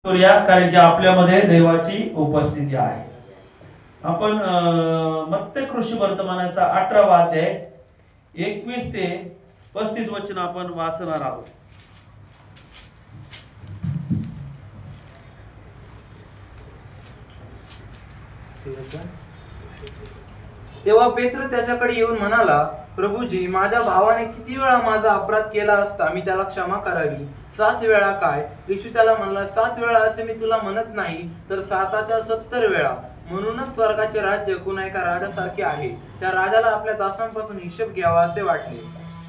करूया, कारण की आपल्यामध्ये देवाची उपस्थिती आहे. आपण मत्ते कृषी वर्तमानाचा 18वा अध्याय 21 ते 35 वचन आपण वाचणार आहोत. तेव्हा पेत्र त्याच्याकडे येऊन म्हणाला, प्रभूजी, माझ्या भावाने किती वेळा माझा अपराध केला असता मी त्याला क्षमा करावी? 7 वेळा काय? येशू त्याला म्हणला, 7 वेळा असे मी तुला म्हणत नाही, तर 7च्या 70 वेळा. म्हणूनच स्वर्गाचे राज्य कुणा एका राजासारखे आहे. त्या राजाला आपल्या दासांपासून हिशोब घ्यावा असे वाटले,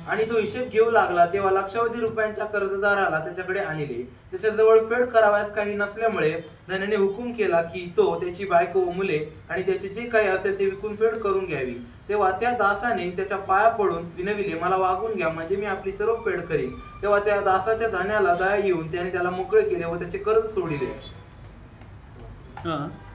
आणि तो हिशेब घेऊ लागला. तेव्हा लक्षावधी रुपयांच्या कर्जदाराला त्याच्याकडे आणले. त्याच्याजवळ फेड करावयास काही नसल्यामुळे धनाने हुकूम केला की तो त्याची बायको व मुले आणि त्याचे जे काही असेल ते विकून फेड करून घ्यावी. तेव्हा त्या दासाने त्याच्या पाया पडून विनविले, मला वागून घ्या, म्हणजे मी आपली सर्व फेड करीन. तेव्हा त्या दासाच्या धन्याला दया येऊन त्याने त्याला मोकळे केले व त्याचे कर्ज सोडिले.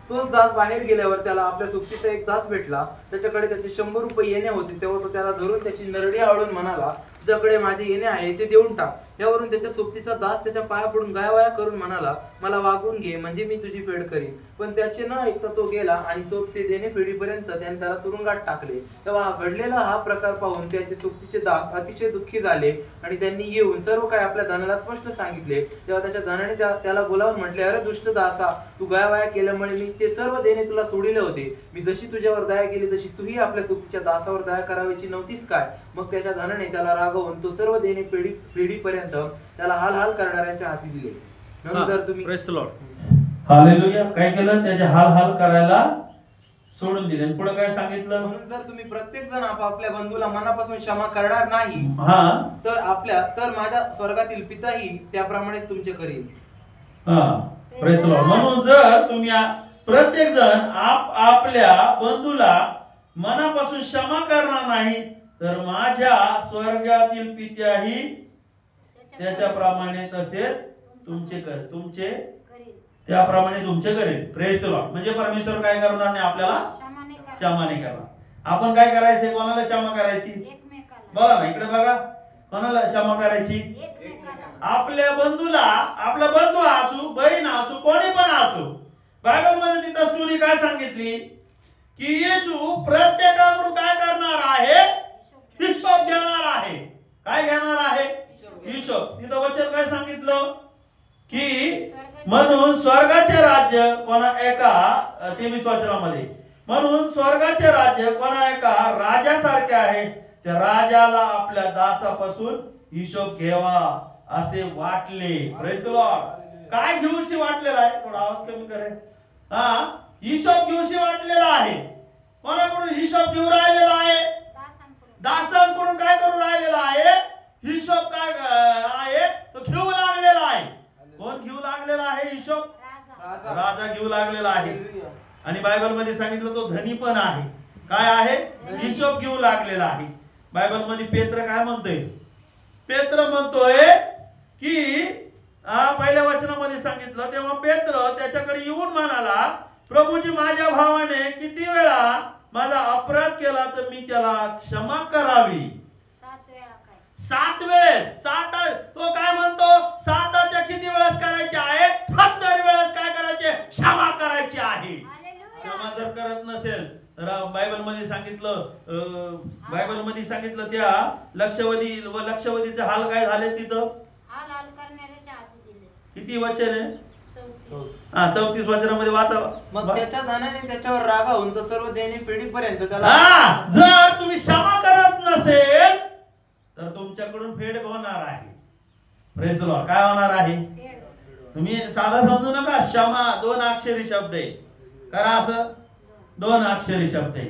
तोच दास बाहेर गेल्यावर त्याला आपल्या सोबतीचा एक दास भेटला. त्याच्याकडे त्याचे 100 रुपये येणे होते. तेव्हा तो त्याला धरून त्याची नरडी आवळून म्हणाला, तुझ्याकडे माझे येणे आहे ते देऊन टाक. यावरून त्याच्या सोबतीचा दास त्याच्या पाया पडून गायावाया करून म्हणाला, मला वागून घे, म्हणजे मी तुझी फेड करीन. पण त्याचे न ऐकता तो गेला आणि तो ते देणे फेडीपर्यंत त्याने त्याला तुरुंगात टाकले. तेव्हा घडलेला हा प्रकार पाहून त्याचे सोबतीचे दास अतिशय दुःखी झाले आणि त्यांनी येऊन सर्व काही आपल्या धनाला स्पष्ट सांगितले. तेव्हा त्याच्या धनाने त्याला बोलावून म्हटले, अरे दुष्ट दासा, तू गायावाया केल्यामुळे मी ते सर्व देणे तुला सोडिले होते. मी जशी तुझ्यावर दया केली तशी तूही आपल्या सोबतीच्या दासावर दया करायची नव्हतीस काय? मग त्याच्या धनाने त्याला रागवून तो सर्व देणे फेडीपर्यंत त्याला हाल हाल करणाऱ्यांच्या हाती दिले. म्हणून जर तुम्ही प्रेज द लॉर्ड, हालेलुया, काय केलं? त्याचे हाल हाल करायला सोडून दिले. पुढे काय सांगितलं? म्हणून जर तुम्ही प्रत्येक जण आपापल्या बंधूला मनापासून क्षमा करणार नाही, तर माझ्या स्वर्गातील पिताही त्याप्रमाणेच तुमचे करील. Praise the Lord. म्हणून जर तुम्ही प्रत्येक जण आपल्या बंधूला मनापासून क्षमा करणार नाही, तर माझ्या स्वर्गातील पित्याही त्याच्याप्रमाणे तसेच तुमचे त्याप्रमाणे तुमचे करेल. Praise the Lord. म्हणजे परमेश्वर काय करणार नाही? आपल्याला क्षमा नाही करणार. आपण काय करायचे? कोणाला क्षमा करायची? बघा ना, इकडे बघा, कोणाला क्षमा करायची? आपल्या बंधूला. आपला बंधू असू, बहीण असू, कोणी पण असू. बायबल मध्ये तिथं स्टोरी काय सांगितली की येशू प्रत्येकाकडून काय करणार आहे? हिशोब घेणार आहे. काय घेणार आहे? हिशोब. तिथं वचन काय सांगितलं की म्हणून स्वर्गाचे राज्य कोणा एका 23 वचनामध्ये, म्हणून स्वर्गाचे राज्य कोणा एका राजासारखे आहे. त्या राजाला आपल्या दासापासून हिशोब घ्यावा असे वाटले. Praise the Lord. काय घेऊशी वाटलेला आहे? थोडा आवाज कमी करे. हिशोब घेऊशी वाटलेला आहे. कोणाकडून हिशोब घेऊ राहिलेला आहे? दासांकडून. काय करू राहिलेला आहे? हिशोब काय आहे? तो घेऊ लागलेला आहे. कोण घेऊ लागलेला आहे हिशोब? राजा घेऊ लागलेला आहे. आणि बायबल मध्ये सांगितलं तो धनी पण आहे. काय आहे? हिशोब घेऊ लागलेला आहे. बायबल मध्ये पेत्र काय म्हणतोय? पेत्र म्हणतोय की पहिल्या वचनामध्ये सांगितलं, तेव्हा पेत्र त्याच्याकडे येऊन म्हणाला, प्रभूजी, माझ्या भावाने किती वेळा माझा अपराध केला तर मी त्याला क्षमा करावी? 7 वेळेस. 7. तो काय म्हणतो? 7च्या किती वेळेस करायचे आहे? 70 वेळेस काय करायचे? क्षमा करायची आहे. क्षमा जर करत नसेल तर बायबल मध्ये सांगितलं त्या लक्षवधीचे हाल काय झाले तिथं? किती वचन आहे? 34 वचनामध्ये वाचा. मग त्याच्या धनाने त्याच्यावर रागावून तो सर्व देणे फेडीपर्यंत त्याला. जर तुम्ही क्षमा करत नसेल तर तुमच्याकडून फेड होणार आहे. Praise the Lord. काय होणार आहे? तुम्ही साधा समजू नका. क्षमा 2 अक्षरी शब्द आहे. करा असं, 2 अक्षरी शब्द आहे.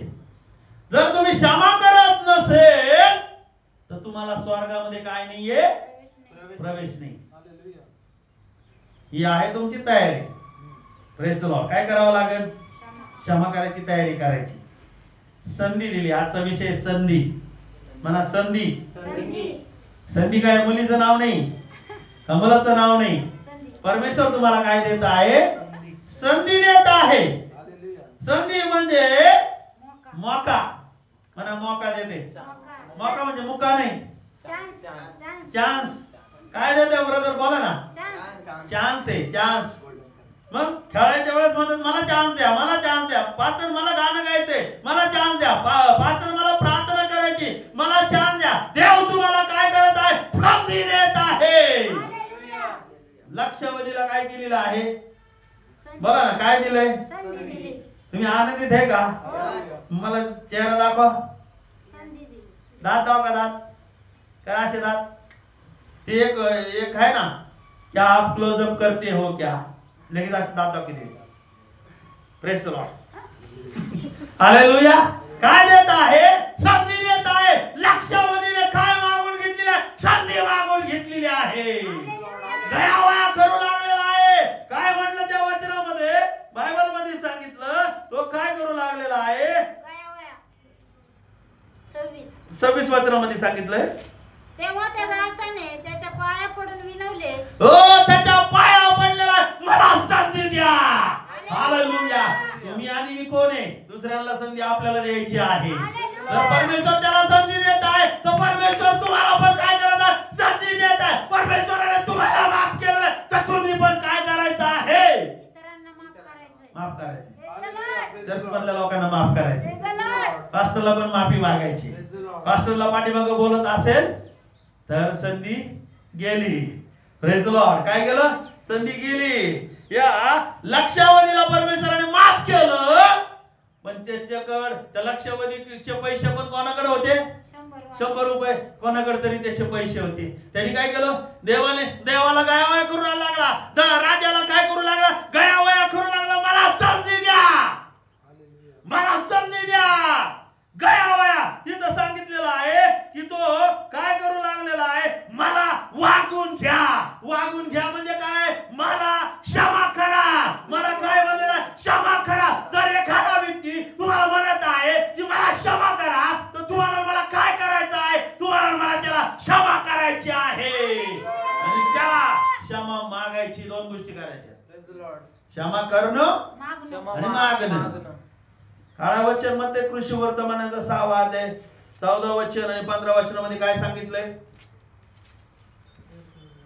जर तुम्ही क्षमा करत नसेल तर तुम्हाला स्वर्गामध्ये काय नाहीये? प्रवेश नाही. ही आहे तुमची तयारी. Praise the Lord. काय करावं लागेल? क्षमा करायची तयारी करायची. संधी दिली. आजचा विषय संधी. म्हणा संधी. संधी काय? मुलीचं नाव नाही, कमलाचं नाव नाही. परमेश्वर तुम्हाला काय देत आहे? संधी देत आहे. संधी म्हणजे मौका. म्हणा मौका देते. मौका म्हणजे मुका नाही, चान्स. काय देते ब्रदर? बोला ना. चान्स आहे. चान्स. मग खेळायच्या वेळेस म्हणतात मला चान्स द्या, मला चान्स द्या. पास्टर मला गाणं गायचंय, मला चान्स द्या. पास्टर मला प्रार्थना करायची, मला चान्स द्या. देव तुम्हाला काय करत आहे? संधी देत आहे. लक्षावधीला काय केलेलं आहे? बोला ना, काय दिलंय? तुम्ही आनंदित आहे का? मला चेहरा दाखवा, दात दाखवा, दात करा असे दात. ते एक आहे ना, क्या आप क्लोजअप करते हो क्या, लगेच असे दात दाखवते. Press the Lord, hallelujah. काय देत आहे? संधी देत आहे. लक्षावधीने काय मागून घेतलेली आहे? संधी मागून घेतलेली आहे. गयावया करू लागलेला आहे. काय म्हटलं त्या वचनामध्ये, बायबल मध्ये सांगितलं, तो काय करू लागलेला आहे? 26 वचनामध्ये सांगितलंय. तेव्हा त्या दासाने त्याच्या पाया पडून विनवले, हो, त्याच्या पाया पडलेला, मला संधी द्या. हालेलुया. तुम्ही आणि मी कोण आहे? दुसऱ्यांना संधी आपल्याला द्यायची आहे. जर परमेश्वर त्याला संधी देत आहे, तर परमेश्वर तुम्हाला पण काय करत आहे? संधी देत आहे. परमेश्वराने तुम्हाला माफ केलेलं आहे, तर तुम्ही पण काय करायचं आहे? इतरांना माफ करायचं. माफ करायचं. जर मधल्या लोकांना माफ करायचं, पास्टरला पण माफी मागायची. पास्टरला पाठीमागं बोलत असेल तर संधी गेली. Praise the Lord. काय गेलं? संधी गेली. या लक्षावधीला परमेश्वराने माफ केलं, पण त्याच्याकडे त्या लक्षावधीचे पैसे पण कोणाकडे होते? 100 रुपये. कोणाकडे तरी त्याचे पैसे होते. त्यांनी काय केलं? देवाला गयावया करू लागला. राजाला काय करू लागला? गयावया करू लागला. मला संधी द्या, मला संधी द्या. गयावया तिथं सांगितलेलं आहे की तो काय करू लागलेला आहे? मला वागून घ्या. वागून घ्या म्हणजे काय? मला क्षमा करा. मला काय म्हणलेलं? क्षमा करा. जर एखादा व्यक्ती तुम्हाला म्हणत आहे की मला क्षमा करा, तर तुम्हाला मला काय करायचं आहे? तुम्हाला मला त्याला क्षमा करायची आहे. आणि त्याला क्षमा मागायची. 2 गोष्टी करायच्या, क्षमा करणं आणि मागणं. काळा वचन मध्ये कृषी वर्तमानाचा 6वा अध्याय 14 वचन आणि 15 वचनामध्ये काय सांगितलंय?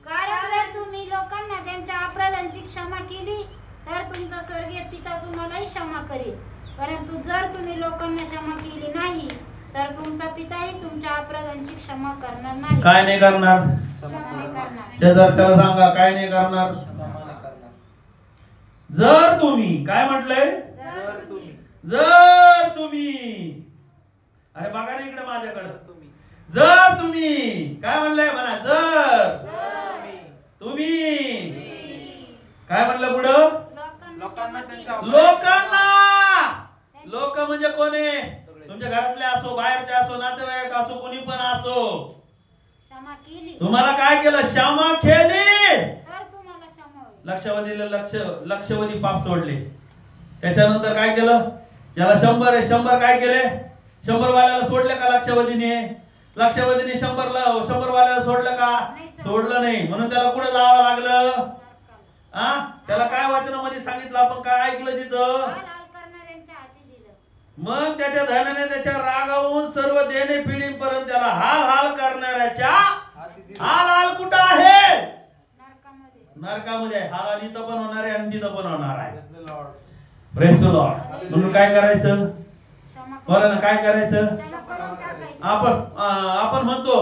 कारण जर तुम्ही लोकांना त्यांच्या अपराधांची क्षमा केली, तर तुमचा स्वर्गीय पिता तुम्हालाही क्षमा करेल. परंतु जर तुम्ही लोकांना क्षमा केली नाही, तर तुमचा पिताही तुमच्या अपराधांची क्षमा करणार नाही. काय नाही करणार? क्षमा नाही करणार. त्याला सांगा, काय नाही करणार? जर तुम्ही, काय म्हटलंय? जर तुम्ही, अरे बघा ना इकडे माझ्याकडे. जर तुम्ही, काय म्हणलंय म्हणा? जर तुम्ही, काय म्हणलं पुढं? लोकांना. लोक म्हणजे कोण आहे? तुमच्या घरातले असो, बाहेरचे असो, नातेवाईक असो, कोणी पण असो. क्षमा केली, तुम्हाला काय केलं? क्षमा केली, तर तुम्हाला क्षमा होईल. लक्षावधीला लक्षवधी पाप सोडले. त्याच्यानंतर काय केलं? याला 100 आहे, 100 काय केले? 100 वाल्याला सोडले का लक्षवधीने? लक्षवधीने 100 वाल्याला सोडलं का? सोडलं नाही. म्हणून त्याला कुठे जावं लागलं? त्याला काय वचनामध्ये सांगितलं? आपण काय ऐकलं तिथं? मग त्याच्या धनाने त्याच्या रागावून सर्व देणे पिढीपर्यंत त्याला हाल हाल करणाऱ्याच्या हाल हाल कुठं आहे? नरकामध्ये. हाल हाल इथं पण होणार आहे आणि तिथं पण होणार आहे. Praise the Lord. म्हणून काय करायचं? बरं ना, काय करायचं? आपण म्हणतो,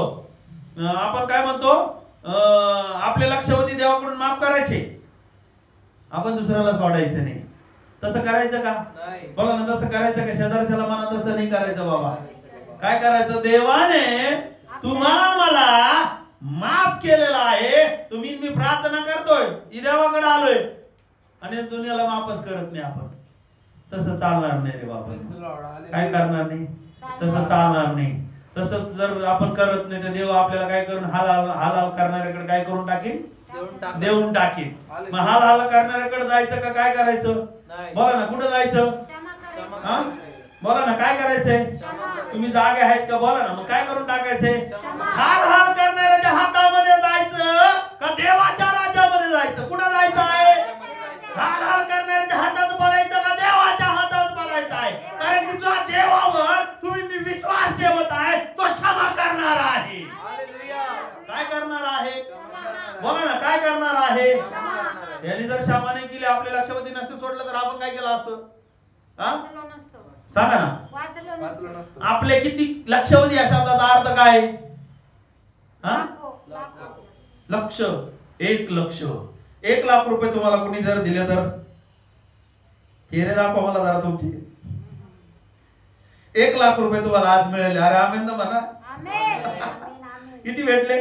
आपण काय म्हणतो? आपले लक्षवधी देवाकडून माफ करायचे, आपण दुसऱ्याला सोडायचं नाही. तसं करायचं का? बोला ना, तसं करायचं का? शेजारच्याला म्हणा तसं नाही करायचं बाबा. काय करायचं? देवाने तुम्हाला मला माफ केलेला आहे. तुम्ही, मी प्रार्थना करतोय, देवाकडे आलोय आणि दुनियाला माफच करत नाही. आपण तसं चालणार नाही रे बाबा. काय करणार नाही? तसं चालणार नाही. तसं जर आपण करत नाही तर देव आपल्याला काय करून हाल हाल करणाऱ्याकडे काय करून टाकेल? देऊन टाकेल. मग हाल हाल करणाऱ्याकडे जायचं का काय करायचं? बोला ना, कुठं जायचं? बोला ना, काय करायचंय? तुम्ही जागे आहेत का? बोला ना, मग काय करून टाकायचंय? हाल हाल करणाऱ्याच्या हातामध्ये जायचं का देवाच्या राज्यामध्ये जायचं? कुठं जायचं आहे? हाल हाल करणाऱ्याच्या हातात पडायचं का देवाच्या हातात पडायचं आहे? कारण की जो देवावर तुम्ही विश्वास ठेवत आहे तो क्षमा करणार आहे. काय करणार आहे? बोला ना, काय करणार आहे? त्यांनी जर क्षमा नाही केली, आपल्या लक्षात काय केलं असतं? हा, वाचलो नसतो. सांगा ना. वाचलो वाचलं नसतो. नसतं. आपले किती लक्षावधी या शब्दाचा अर्थ काय? हा, लाखो. लक्ष. 1 लक्ष. 1 लाख रुपये तुम्हाला कोणी जर दिले तर चेहरे दाखवा मला जरा तुमचे. 1 लाख रुपये तुम्हाला आज मिळाले. अरे आमेन ना म्हणा. आमेन. किती भेटले?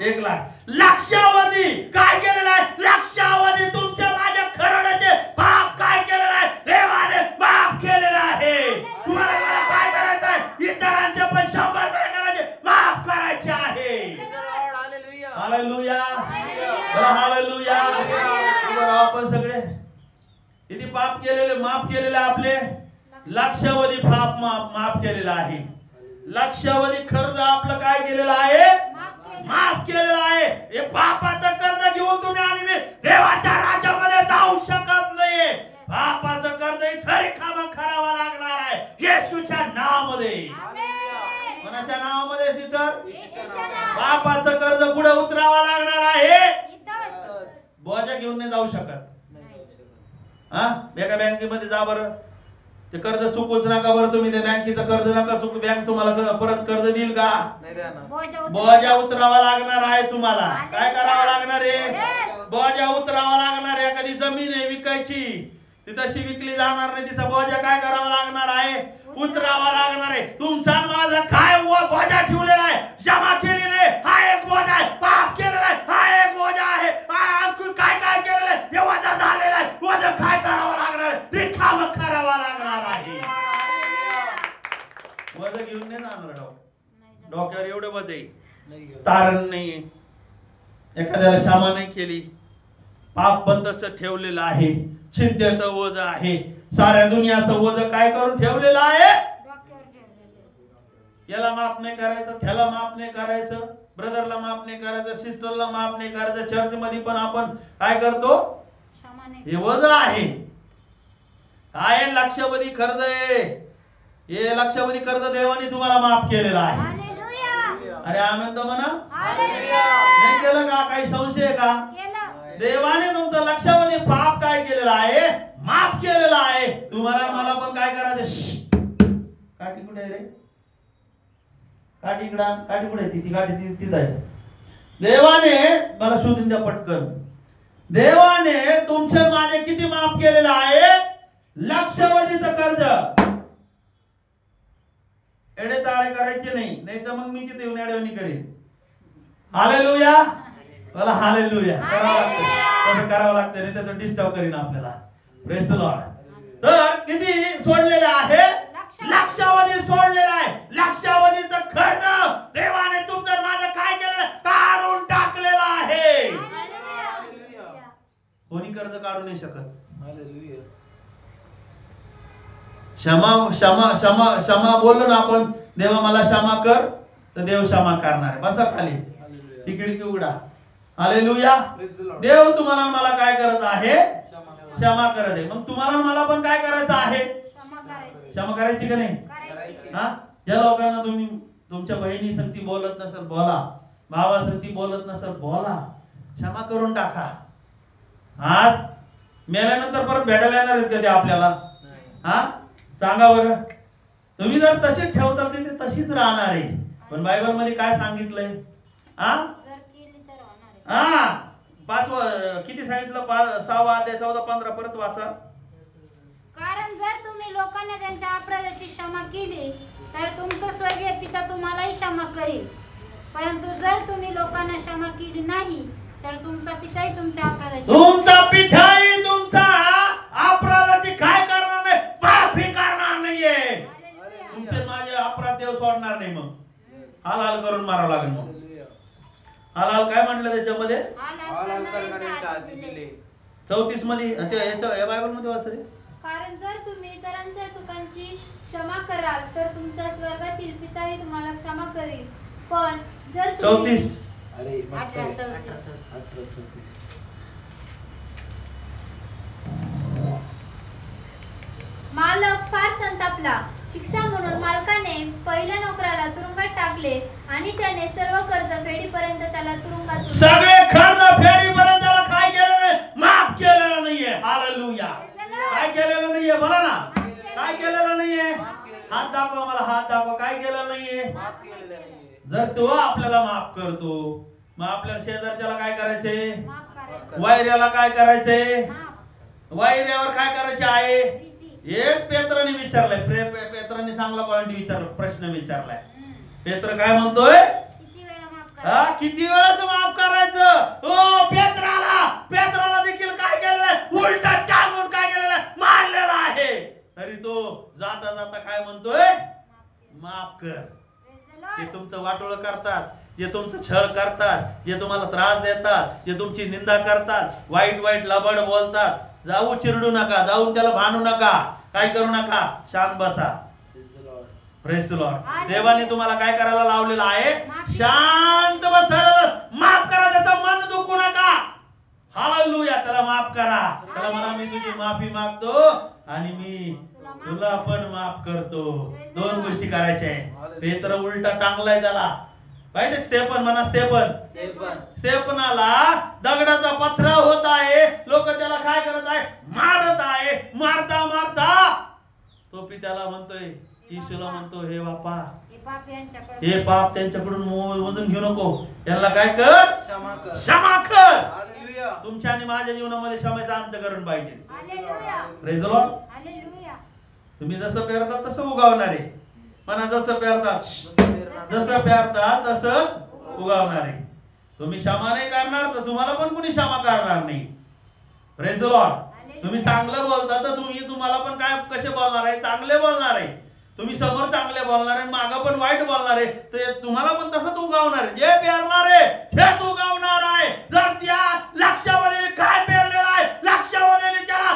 1 1 लाख. लक्षावधी काय केलेलं आहे? लक्षावधी तुमच्या माझ्या खरडाचे पाप काय केलेलं आहे? देवाने माफ केलेलं आहे. तुम्हाला मला काय करायचं आहे? इतरांचे पण 100 काय करायचे? माफ करायचे आहे. हालेलुया. हालेलुया. बरं, आपण सगळे किती पाप केलेले माफ केलेले आपले? लक्षावधी पाप माफ केलेलं आहे. लक्षावधी कर्ज आपलं काय केलेलं आहे? माफ केलेलं आहे. हे पापाचं कर्ज घेऊन तुम्ही आणि मी देवाच्या राज्यामध्ये जाऊ शकत नाही. पापाचं कर्ज इथे रिकामं करावं लागणार आहे येशूच्या नावामध्ये. कोणाच्या नावामध्ये सिस्टर? पापाचं कर्ज पुढे उतरावं लागणार आहे. बोजा घेऊन नाही जाऊ शकत. हा, एका बँकेमध्ये जा बरं, ते कर्ज चुकूच नका बरं. तुम्ही ते बँकेचं कर्ज नका चुकू. बँक तुम्हाला परत कर्ज देईल का? बोजा उतरावा लागणार आहे तुम्हाला. काय करावं लागणार आहे? बोजा उतरावा लागणार आहे. एखादी जमीन आहे विकायची, ती तशी विकली जाणार नाही. तिचा बोजा काय करावा लागणार आहे? उतरावा लागणार आहे. तुमचा माझा काय बोजा ठेवलेला आहे? क्षमा केली नाही हा एक बोजा आहे. पाप केलेला आहे हा एक बोजा आहे. आणखी काय काय केलेलं आहे? हे वजा झालेलं आहे. वजा काय करावं लागणार आहे? रिकामं करावा लागणार आहे. वजा घेऊन नाही जाणार. डोक्यावर एवढं वजन तारण नाही. एखाद्याला क्षमा नाही केली, पाप बंदस्त ठेवलेलं आहे. चिंतेचं ओझ आहे. साऱ्या दुनियाचं ओझ काय करून ठेवलेलं आहे? याला माफ नाही करायचं, त्याला माफ नाही करायचं, ब्रदरला माफ नाही करायचं, सिस्टरला माफ नाही करायचं. चर्च मध्ये पण आपण काय करतो? हे ओझ आहे. काय लक्षावधी कर्ज आहे? हे लक्षावधी कर्ज देवाने तुम्हाला माफ केलेलं आहे. अरे आमेन तर म्हणा. नाही केलं का? काही संशय आहे का? देवाने तुमचं लक्षावधी पाप काय केलेलं आहे? माफ केलेलं आहे. तुम्हाला मला पण काय करायचं? काठी कुठे आहे रे? काठी इकडे. काठी कुठे आहे? ती काठी तिथं आहे. देवाने मला शोधून द्या पटकन. देवाने तुमचे माझे किती माफ केलेलं आहे? लक्षावधीचं कर्ज. एडे ताळे करायचे नाही, नाही तर मग मी तिथे येऊन एडेवणी करेन. हालेलुया. मला हालेलुया करावं लागतं. तसं करावं लागतं, नाही तर डिस्टर्ब करीन आपल्याला. Praise the Lord. तर किती सोडलेलं आहे? लक्षावधी सोडलेलं आहे. लक्षावधीचं कर्ज देवाने तुमचं माझं काय केलेलं? काढून टाकलेलं आहे. कोणी कर्ज काढू नाही शकत. क्षमा क्षमा क्षमा क्षमा बोललो ना आपण, देवा मला क्षमा कर, तर देव क्षमा करणार. बसा खाली, ती खिडकी उघडा. हालेलुया. देव तुम्हाला मला काय करत आहे? क्षमा करत आहे. मग तुम्हाला मला पण काय करायचं आहे? क्षमा करायची का नाही? हा, ज्या लोकांना तुम्ही तुमच्या बहिणी संगती बोलत नसेल बोला, भावा संगती बोलत नसेल बोला, क्षमा करून टाका. आज मेल्यानंतर परत भेटायला येणार आहेत कधी आपल्याला? हा, सांगा बरं. तुम्ही जर तशीच ठेवता तर ती तशीच राहणार आहे. पण बायबल मध्ये काय सांगितलंय? हा, हा, 5 किती सांगितलं? 6 अध्याय 14-15 परत वाचा. कारण जर तुम्ही लोकांना त्यांच्या अपराधाची क्षमा केली तर तुमचा स्वर्गीय पिता तुम्हालाही क्षमा करेल. परंतु जर तुम्ही लोकांना क्षमा केली नाही तर तुमचा पिताही तुमच्या अपराधाची काय करणार नाही? माफी करणार नाहीये. तुमचे माझे अपराध देव सोडणार नाही. मग हाल हाल करून मारावं लागेल. मग हाल हाल काय म्हटलं त्याच्यामध्ये? 34 मध्ये या बायबल मध्ये वाचले. कारण जर तुम्ही इतरांच्या चुकांची क्षमा कराल तर तुमचा स्वर्गातील पिताही तुम्हाला क्षमा करेल. पण जर 34 मालक फार संतापला. शिक्षा म्हणून मालकाने पहिल्या नोकराला तुरुंगात टाकले आणि त्याने सर्व कर्ज फेडीपर्यंत त्याला तुरुंगात सगळे कर्ज फेडीपर्यंत त्याला काय केलं? माफ केलं नाहीये. हालेलुया. काय नाहीये? बोला ना, काय केलेलं नाहीये? हात दाखवा मला, हात दाखवा, काय केलेलं नाहीये? माफ केलेलं नाहीये. जर तो आपल्याला माफ करतो, मग आपल्या शेजारच्याला काय करायचंय? माफ करायचं. वायऱ्याला काय करायचंय? माफ. वायऱ्यावर काय करायचे आहे? प्रीती. एक पेत्राने विचारलंय, पेत्राने चांगला पॉइंट विचार, प्रश्न विचारलाय. पेत्र काय म्हणतोय? किती वेळा माफ हा, करायचं? किती वेळाच माफ करायचं? ओ पेत्राला देखील काय केलेलं आहे? उलटा टांगून काय केलेलं आहे? मारलेला आहे. तरी तो जाता जाता काय म्हणतोय? माफ कर. Praise the Lord. जे तुमचं वाटोळ करतात, जे तुमचं छळ करतात, जे तुम्हाला त्रास देतात, जे तुमची निंदा करतात, वाईट वाईट लबड बोलतात, जाऊ चिरडू नका, जाऊन त्याला भांडू नका, काय करू नका, शांत बसा. Praise the Lord. देवाने तुम्हाला काय करायला लावलेलं आहे? शांत बसायला. माफ करा, त्याचं मन दुखू नका. हालेलुया. त्याला माफ करा. त्याला म्हणा, मी तुझी माफी मागतो आणि मी तुला पण माफ करतो. दोन गोष्टी करायच्या आहे. पेत्र उलटा टांगलाय त्याला. पाहिजे स्टेफन, म्हणा स्टेफन. स्टेफनाला दगडाचा पथराव होत आहे. लोक त्याला काय करत आहे? मारत आहे. मारता मारता तो त्याला म्हणतोय, येशूला म्हणतो, हे बापा, हे पाप त्यांच्याकडून वजन घेऊ नको, यांना काय कर? क्षमा कर. तुमच्या आणि माझ्या जीवनामध्ये क्षमेचा अंतःकरण पाहिजे. Praise the Lord. तुम्ही जसं पेरतात तसं उगवणार आहे. म्हणा, जसं पेरतात तसं उगवणार आहे. तुम्ही क्षमा नाही करणार तर तुम्हाला पण कोणी क्षमा करणार नाही. Praise the Lord. तुम्ही चांगलं बोलता तर तुम्हाला पण काय कसे बोलणार आहे? चांगले बोलणार आहे. तुम्ही समोर चांगले बोलणार आहे, मागं पण वाईट बोलणार आहे, तर तुम्हाला पण तसंच उगवणार आहे. जे पेरणार आहे हेच उगवणार आहे. जर त्या लक्षावलेले काय पेरलेलं आहे, लक्षावलेले त्याला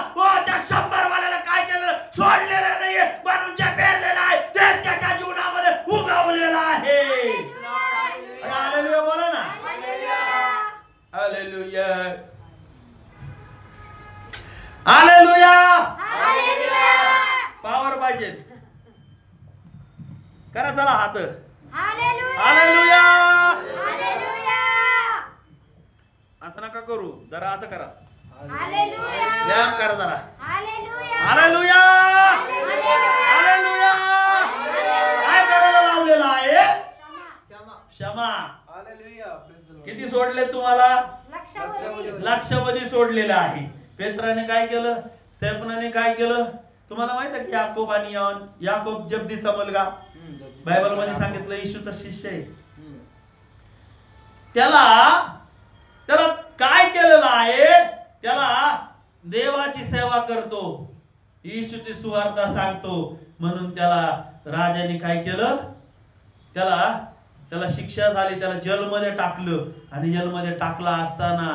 त्या 100 वाल्याला काय केलेलं, सोडलेलं नाहीये, म्हणून जे पेरलेलं आहे ते त्याच्या जीवनामध्ये उगवलेलं आहे. हालेलुया बोला ना. हालेलुया. हालेलुया. पावर पाहिजे. करा चला हात. हालेलुया. असं नका करू, जरा असं करा. व्यायाम करा जरा. हालेलुया. हालेलुया. काय करायला लावलेलं आहे? क्षमा. किती सोडले तुम्हाला? लक्षावधी सोडलेलं आहे. पेत्राने काय केलं? स्टेफनाने काय केलं? तुम्हाला माहित आहे की याकोब आणि याकोब जब्दीचा मुलगा, बायबल मध्ये सांगितलं येशूचा शिष्य आहे. त्याला काय केलेलं आहे? त्याला देवाची सेवा करतो, येशूची सुवार्ता सांगतो, म्हणून त्याला राजाने काय केलं? त्याला शिक्षा झाली, त्याला जेलमध्ये टाकलं. आणि जेलमध्ये टाकला असताना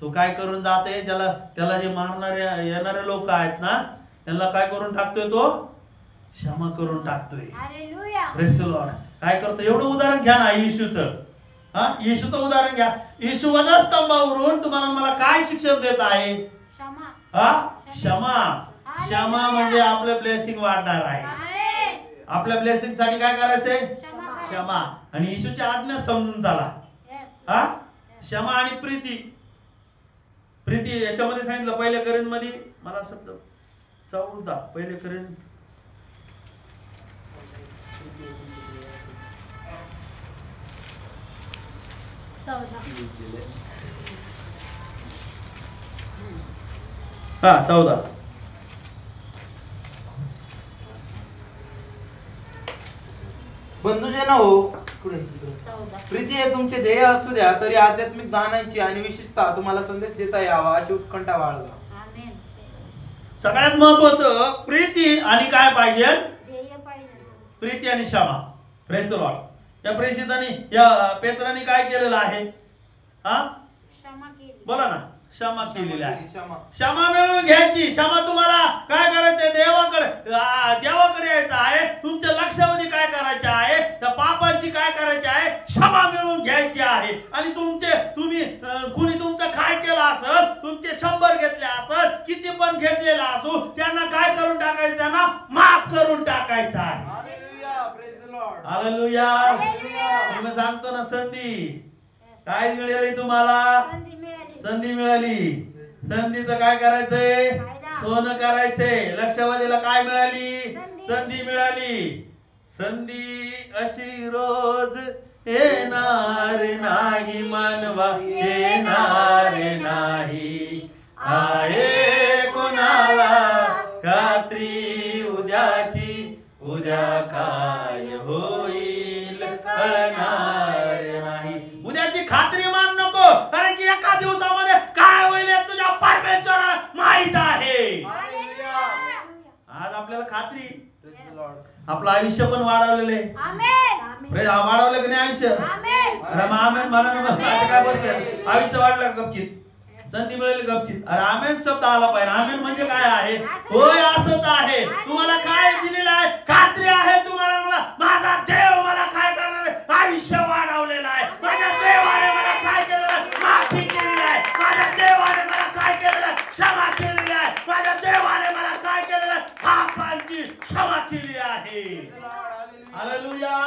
तो काय करून जाते? त्याला जे मारणारे येणारे लोक आहेत ना, त्यांना काय करून टाकतोय? तो क्षमा करून टाकतोय. Praise the Lord. काय करतो? एवढं उदाहरण घ्या ना येशूचं. येशूचं उदाहरण घ्या. येशू वधस्तंभावरून तुम्हाला मला काय शिक्षण देत आहे? क्षमा. क्षमा म्हणजे आपलं ब्लेसिंग वाढणार आहे. आपल्या ब्लेसिंग साठी काय करायचंय? क्षमा. आणि येशूची आज्ञा समजून चला. क्षमा आणि प्रीती. प्रीती याच्यामध्ये सांगितलं पहिले करीन मध्ये, मला शब्द 14 पहिले करीन 14. बंधूजन हो, प्रीती हे तुमचे ध्येय असू द्या, तरी आध्यात्मिक दानांची आणि विशेषतः तुम्हाला संदेश देता यावा अशी उत्कंठा बाळगा. सगळ्यात महत्वाचं प्रीती आणि काय पाहिजे? प्रीती आणि क्षमा. Praise the Lord. या प्रेषितांनी, या पेत्राने काय केलेलं आहे? बोला ना. क्षमा केलेली आहे. क्षमा मिळवून घ्यायची. क्षमा तुम्हाला काय करायचंय? देवाकडे यायचं आहे. तुमच्या लक्षावधी काय करायचं आहे? त्या पापांची काय करायची आहे? क्षमा मिळवून घ्यायची आहे. आणि तुम्ही कुणी तुमचं काय केलं असेल, तुमचे 100 घेतले असेल, किती पण घेतलेला असो, त्यांना काय करून टाकायचं? त्यांना माफ करून टाकायचं आहे. हालेलुया. मी सांगतो ना, संधी काय मिळाली तुम्हाला? संधी मिळाली. संधीचं काय करायचंय? सोनं करायचंय. लक्षावधीला काय मिळाली? संधी. संधी मिळाली. संधी अशी रोज येणार नाही मानवा, येणार नाही. आहे कोणाला खात्री उद्याची, उद्या काय होईल कळणार नाही. उद्याची खात्री मान नको, कारण की एका दिवसामध्ये काय होईल हे तुझ्या परमेश्वराला माहित आहे. आज आपल्याला खात्री, आपलं आयुष्य पण वाढवलेलं आहे. आमेन. वाढवलं की नाही आयुष्य? आमेन. अरे मग आमेन म्हणा ना. मग आता काय बोलतोय? आयुष्य वाढलं गपचित, संधी मिळेल गपचित. अरे आमेन शब्द आला पाहिजे. आमेन म्हणजे काय आहे? होय असंच आहे. तुम्हाला काय दिलेलं आहे? खात्री आहे तुम्हाला. मला माझा देव मला काय करणार आहे? आयुष्य वाढवलेलं आहे. माझ्या देवाने मला काय केलेलं आहे? माफी केलेली आहे. माझ्या देवाने मला काय केलेलं आहे? क्षमा केलेली आहे. माझ्या देवाने मला काय केलेलं आहे? पापांची क्षमा केली आहे. Hallelujah.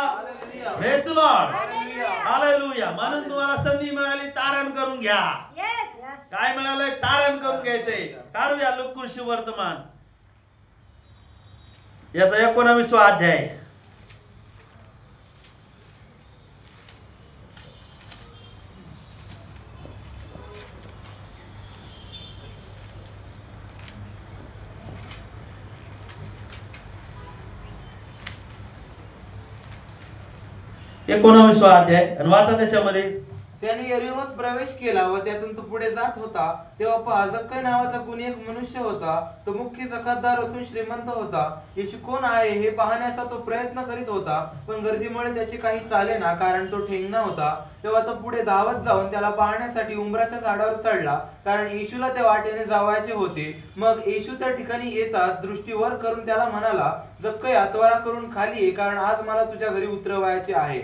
Praise the Lord. Hallelujah. म्हणून तुम्हाला संधी मिळाली, तारण करून घ्या. काय मिळालंय? तारण करून घ्यायचंय. काढूया लुकुशे वर्तमान याचा 19वा अध्याय. एकोणाविसवा अध्याय आणि वाचा त्याच्यामध्ये. त्याने यरीहोत प्रवेश केला व त्यातून तो पुढे जात होता, तेव्हा पहा जक्कई नावाचा कोणी एक मनुष्य होता. तो मुख्य जकातदार असून श्रीमंत होता. येशू कोण आहे हे पाहण्याचा तो प्रयत्न करीत होता, पण गर्दीमुळे त्याचे काही चालेना, कारण तो ठेंगणा होता. तेव्हा तो पुढे धावत जाऊन त्याला पाहण्यासाठी उंबराच्या झाडावर चढला, कारण येशूला त्या वाटेने जावायचे होते. मग येशू त्या ठिकाणी येताच दृष्टी वर करून त्याला म्हणाला, जक्कई त्वरा करून खाली ये, कारण आज मला तुझ्या घरी उतरवायचे आहे.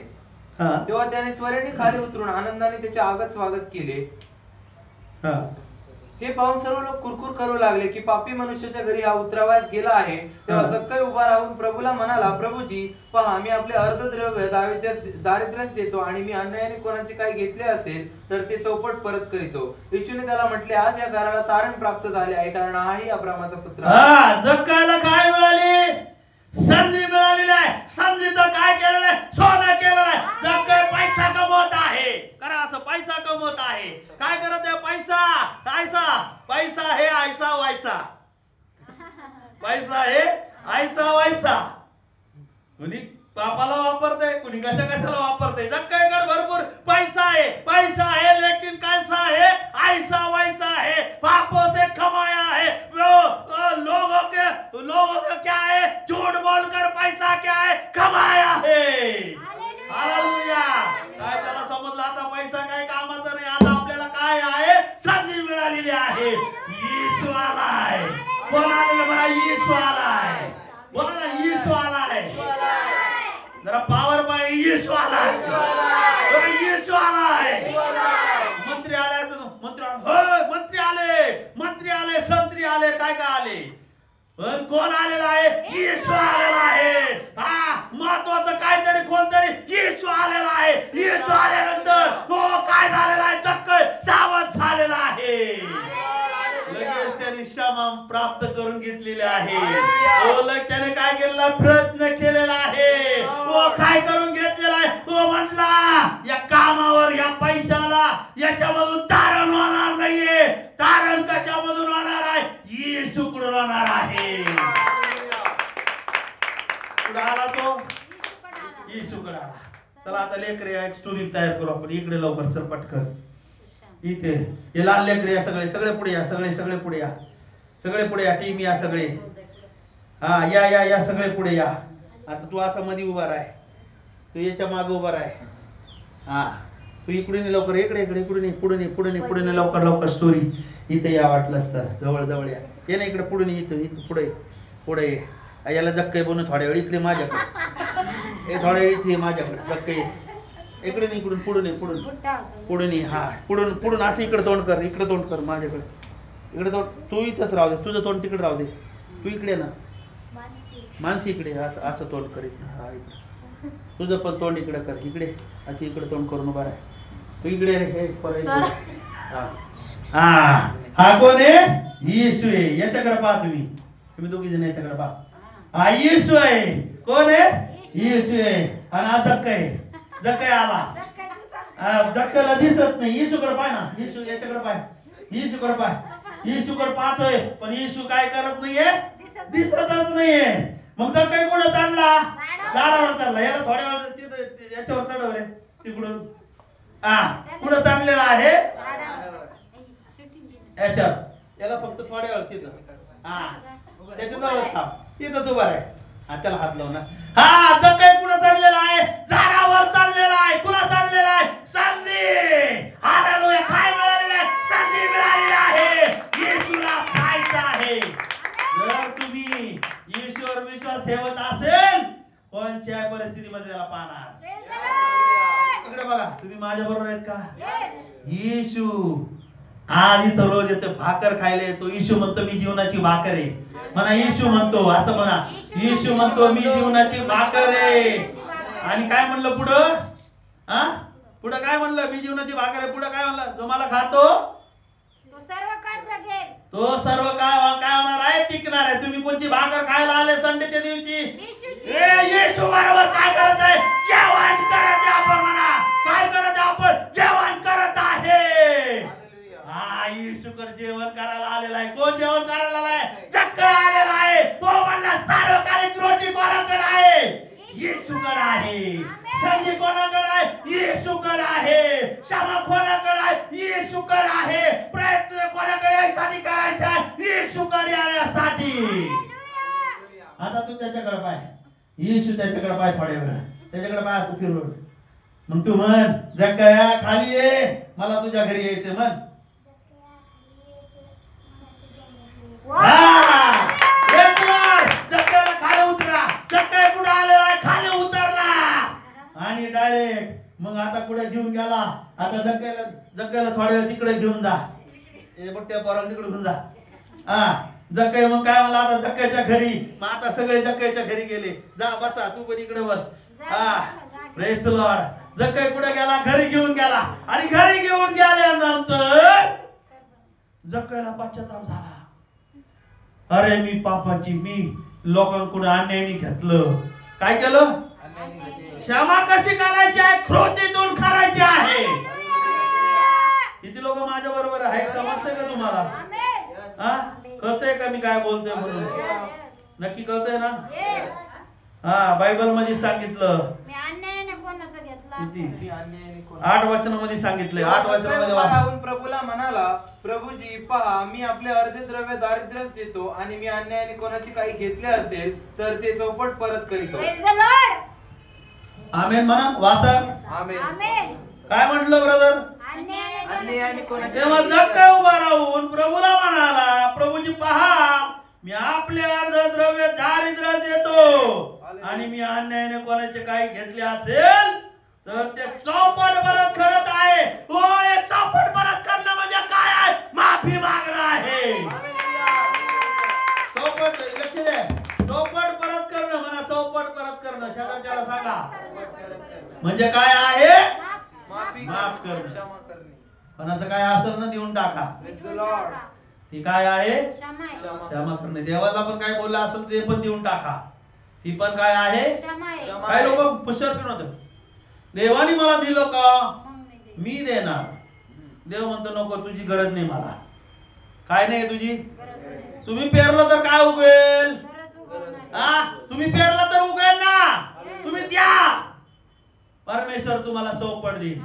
तेव्हा त्याने त्वरेने खाली उतरून आनंदाने त्याचे आगत स्वागत केले. हे पाहून सर्व लोक कुरकुर करू लागले की पापी मनुष्याच्या घरी हा उतरवायला गेला आहे. तेव्हा जक्कई उभा राहून प्रभूला म्हणाला, प्रभूजी पहा, मी आपले अर्धद्रव्य दारिद्र्यास देतो, आणि मी अन्यायाने कोणाचे काही घेतले असेल तर ते चौपट परत करीतो. येशूने त्याला म्हटले, आज या घराला तारण प्राप्त झाले आहे, कारण हाही अब्रामाचा पुत्र आहे. जक्कईला काय मिळाली? संधी मिळालेली आहे. संधीचं काय केलेलं आहे? सोनं केलेलं आहे. जक्कई पैसा कमवत आहे. करा असं, पैसा कमवत आहे. काय करत आहे? पैसा. पैसा हे आयसा वायसा. पैसा हे आयसा वायसा. कुणी पापाला वापरते, कुणी कशाला वापरते. जक्कईकडे भरपूर पैसा आहे, लेकिन कैसा है? ऐसा वैसा है, पापों से कमाया है. लोगों के क्या है? झूठ बोलकर पैसा क्या है? कमाया है. हालेलुया. काय त्याला समजलं आता? पैसा काय कामाचा नाही. आता आपल्याला काय आहे? संधी मिळालेली आहे. येशू आलाय. कोण आलेलं? मला येशू आलाय. बोला ना, येशू आलाय. जरा पावर पाय. येशू आलाय. येशू आलाय. मंत्री आले, मंत्री आले, संत्री आले, काय आले? पण कोण आलेला आहे? येशू आलेला आहे. महत्वाचं काहीतरी कोणतरी येशू आलेला आहे. येशू आल्यानंतर तो काय झालेला आहे? जक्कई सावध झालेला आहे. लगेच त्याने क्षमा प्राप्त करून घेतलेले आहे. त्याने काय केलेला? प्रयत्न केलेला आहे. तो काय करून घेतलेला आहे? तो म्हटला, या कामावर, या पैशाला, याच्यामधून तारण होणार नाहीये. तारण कशामधून होणार आहे? येशूकडून होणार आहे. कुठं आला तो? येशूकडे आला. चला आता लेकरे एक स्टोरी तयार करू आपण. इकडे लवकर चल पटकन. इथे हे लहान लेकरे या, सगळे पुढे या. सगळे पुढे या. सगळे पुढे या. टीम या सगळे. या सगळे पुढे या. आता तू असा मध्ये उभा राह. तू याच्या मागे उभा राह. तू इकडे लवकर. इकडे पुढे लवकर स्टोरी. इथे या वाटलंच तर. जवळ या. ये ना इकडे पुढे. इथं पुढे ये. याला जक्कई बनू थोड्या वेळ. इकडे माझ्याकडे. थोड्या वेळ इथे माझ्याकडे जक्कई. इकडे नाही, इकडून पुढे पुढून असं इकडे तोंड कर माझ्याकडे. इकडे तोंड. तू इथंच राहू दे. तुझं तोंड तिकडे राहू दे. तू इकडे ना. मानसी इकडे असं तोंड कर. इकडे तुझं पण तोंड इकडे कर. इकडे असं इकडे तोंड करून उभा राह. तू इकडे रे. हा कोण आहे? येशू आहे. याच्याकडे पहा तुम्ही दोघी जण याच्याकडे पहा. हा येशू आहे. कोण आहे? येशू आहे. आणि हा जक्का आहे. जक्का आला. जक्काला दिसत नाही. येशूकडे पाय ना. येशू याच्याकडे पाय. येशूकडे पाय. येशूकडे पाहतोय पण येशू काय करत नाहीये, दिसतच नाहीये. मग जक्का कुठं चढला? झाडावर चढला. याला थोड्या वेळ याच्यावर चढव रे तिकडून. कुठं चढलेला आहे? याच्यावर. याला फक्त थोड्या वेळ तिथं त्याच्या जवळ थांब. तिथंच उभा रे. त्याला हात लावून. जक्का कुठं चढलेला आहे? झाडावर चढलेला आहे. कुणा चढलेला आहे? संधी. हालेलुया. काय मिळालेलं आहे? संधी मिळालेली आहे. येशूला खायचं आहे. जर तुम्ही येशूवर विश्वास ठेवत असेल कोणत्याही परिस्थितीमध्ये त्याला पाहणार. इकडे बघा. तुम्ही माझ्या बरोबर आहेत का? येशू आज इथं रोज येतो भाकर खायला येतो. येशू म्हणतो मी जीवनाची भाकर आहे. म्हणा येशू म्हणतो. असं म्हणा. येशू म्हणतो मी जीवनाची भाकर आहे. आणि काय म्हणलं पुढं? पुढं काय म्हणलं? मी जीवनाची भाकर आहे. पुढं काय म्हणलं? जो मला खातो तो सर्व काळ जगेल. तो सर्व काय होणार आहे? टिकणार आहे. तुम्ही कोणची भाकर खायला आले संडेच्या दिवशी? येशू बरोबर काय करत आहे? जेवण करत आहे. आपण म्हणा काय करत आहे? आपण जेवण करत आहे. येशूकडे जेवण करायला आलेला आहे. कोण जेवण करायला आहे? जक्का आलेला आहे. तो म्हणला सार्वकालिक रोटी कोणाकडे आहे? येशूकडे आहे. संधी कोणाकडे आहे? येशूकडे आहे. क्षमा कोणाकडे आहे? येशूकडे आहे. प्रयत्न कोणाकडे यासाठी करायचा आहे? येशूकडे येण्यासाठी. आता तू त्याच्याकडे पाय. येशू त्याच्याकडे पाय. थोड्या वेळा त्याच्याकडे पाय असं फिरवून. मग तू म्हण जक्का खाली ये. मला तुझ्या घरी यायचं म्हण. जक्काला खाली उतरा. जक्का कुठे आलेला आहे? खाली उतरला. आणि डायरेक्ट मग आता कुठे घेऊन गेला? आता जक्काला थोड्या वेळ तिकडे घेऊन जा. मोठ्या पोराला तिकडे घेऊन जा. जक्का मग काय म्हणला? आता जक्काच्या घरी. मग आता सगळे जक्काच्या घरी गेले. जा बसा. तू पण इकडे बस. Praise the Lord. जक्का कुठे गेला? घरी घेऊन गेला. आणि घरी घेऊन गेल्यानंतर जक्काला पश्चाताप झाला. अरे मी पापाची. मी लोकांकडून अन्यायाने घेतलं. काय केलं? क्षमा कशी करायची आहे? कृतीतून करायची आहे. किती लोक माझ्या बरोबर आहे? समजतंय का तुम्हाला? कळतंय का मी काय बोलतोय म्हणून? नक्की कळतंय ना? बायबल मध्ये सांगितलं. 8 वचनामध्ये सांगितलंय. 8 वचनामध्ये राहून प्रभूला म्हणाला, प्रभूजी पहा मी आपले अर्धे द्रव्य दारिद्र्यास देतो आणि मी अन्यायाने कोणाची काही घेतले असेल तर ते चौपट परत करीतो. आमेन म्हणा. वाचा. आमेन. काय म्हटलं ब्रदर? अन्यायाने कोणाची. तेव्हा जक्का उभा राहून प्रभूला म्हणाला, प्रभूजी पहा मी आपले अर्ध द्रव्य दारिद्र्यास देतो आणि मी अन्यायाने कोणाचे काही घेतले असेल तर ते चौपट परत करत आहे. चौपट परत करणं म्हणजे काय आहे? माफी मागणं आहे. चौपट लक्ष द्या. चौपट परत करणं म्हणा. चौपट परत करणं. शेजारच्याला सांगा म्हणजे काय आहे? माफ करणं. कोणाचं काय असेल ना देऊन टाका. ती काय आहे? क्षमा करणे. देवाला पण काय बोलला असेल ते पण देऊन टाका. ती पण काय आहे? काय लोक पुष्कर पिन होत. देवाने मला दिलं का मी देणार. देव म्हणतो नको तुझी गरज नाही मला. काय नाही तुझी. तुम्ही पेरलं तर काय उगेल? तुम्ही पेरलं तर उगेल ना. तुम्ही द्या. परमेश्वर तुम्हाला चौपट देईल.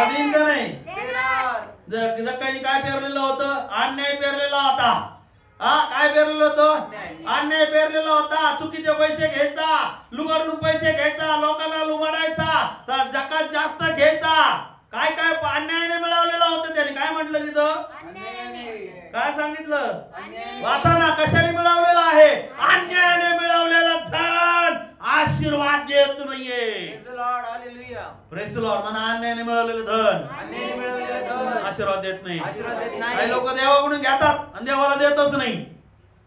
देईन का नाही? जक्काने काय पेरलेलं होतं? अन्याय पेरलेला होता. काय पेरलेलं होतं? अन्याय पेरलेला होता. चुकीचे पैसे घ्यायचा. लुबाडून पैसे घ्यायचा. लोकांना लुबाडायचा. जकात जास्त घ्यायचा. काय काय अन्यायाने मिळवलेलं होतं त्याने. काय म्हटलं तिथं? काय सांगितलं? वाचा ना. कशाने मिळवलेलं आहे? अन्यायाने मिळवलेलं धन आशीर्वाद देत नाहीये. Praise the Lord. म्हणा अन्यायाने मिळवलेलं धन आशीर्वाद देत नाही. काही लोक देवाकडून घेतात आणि देवाला देतच नाही.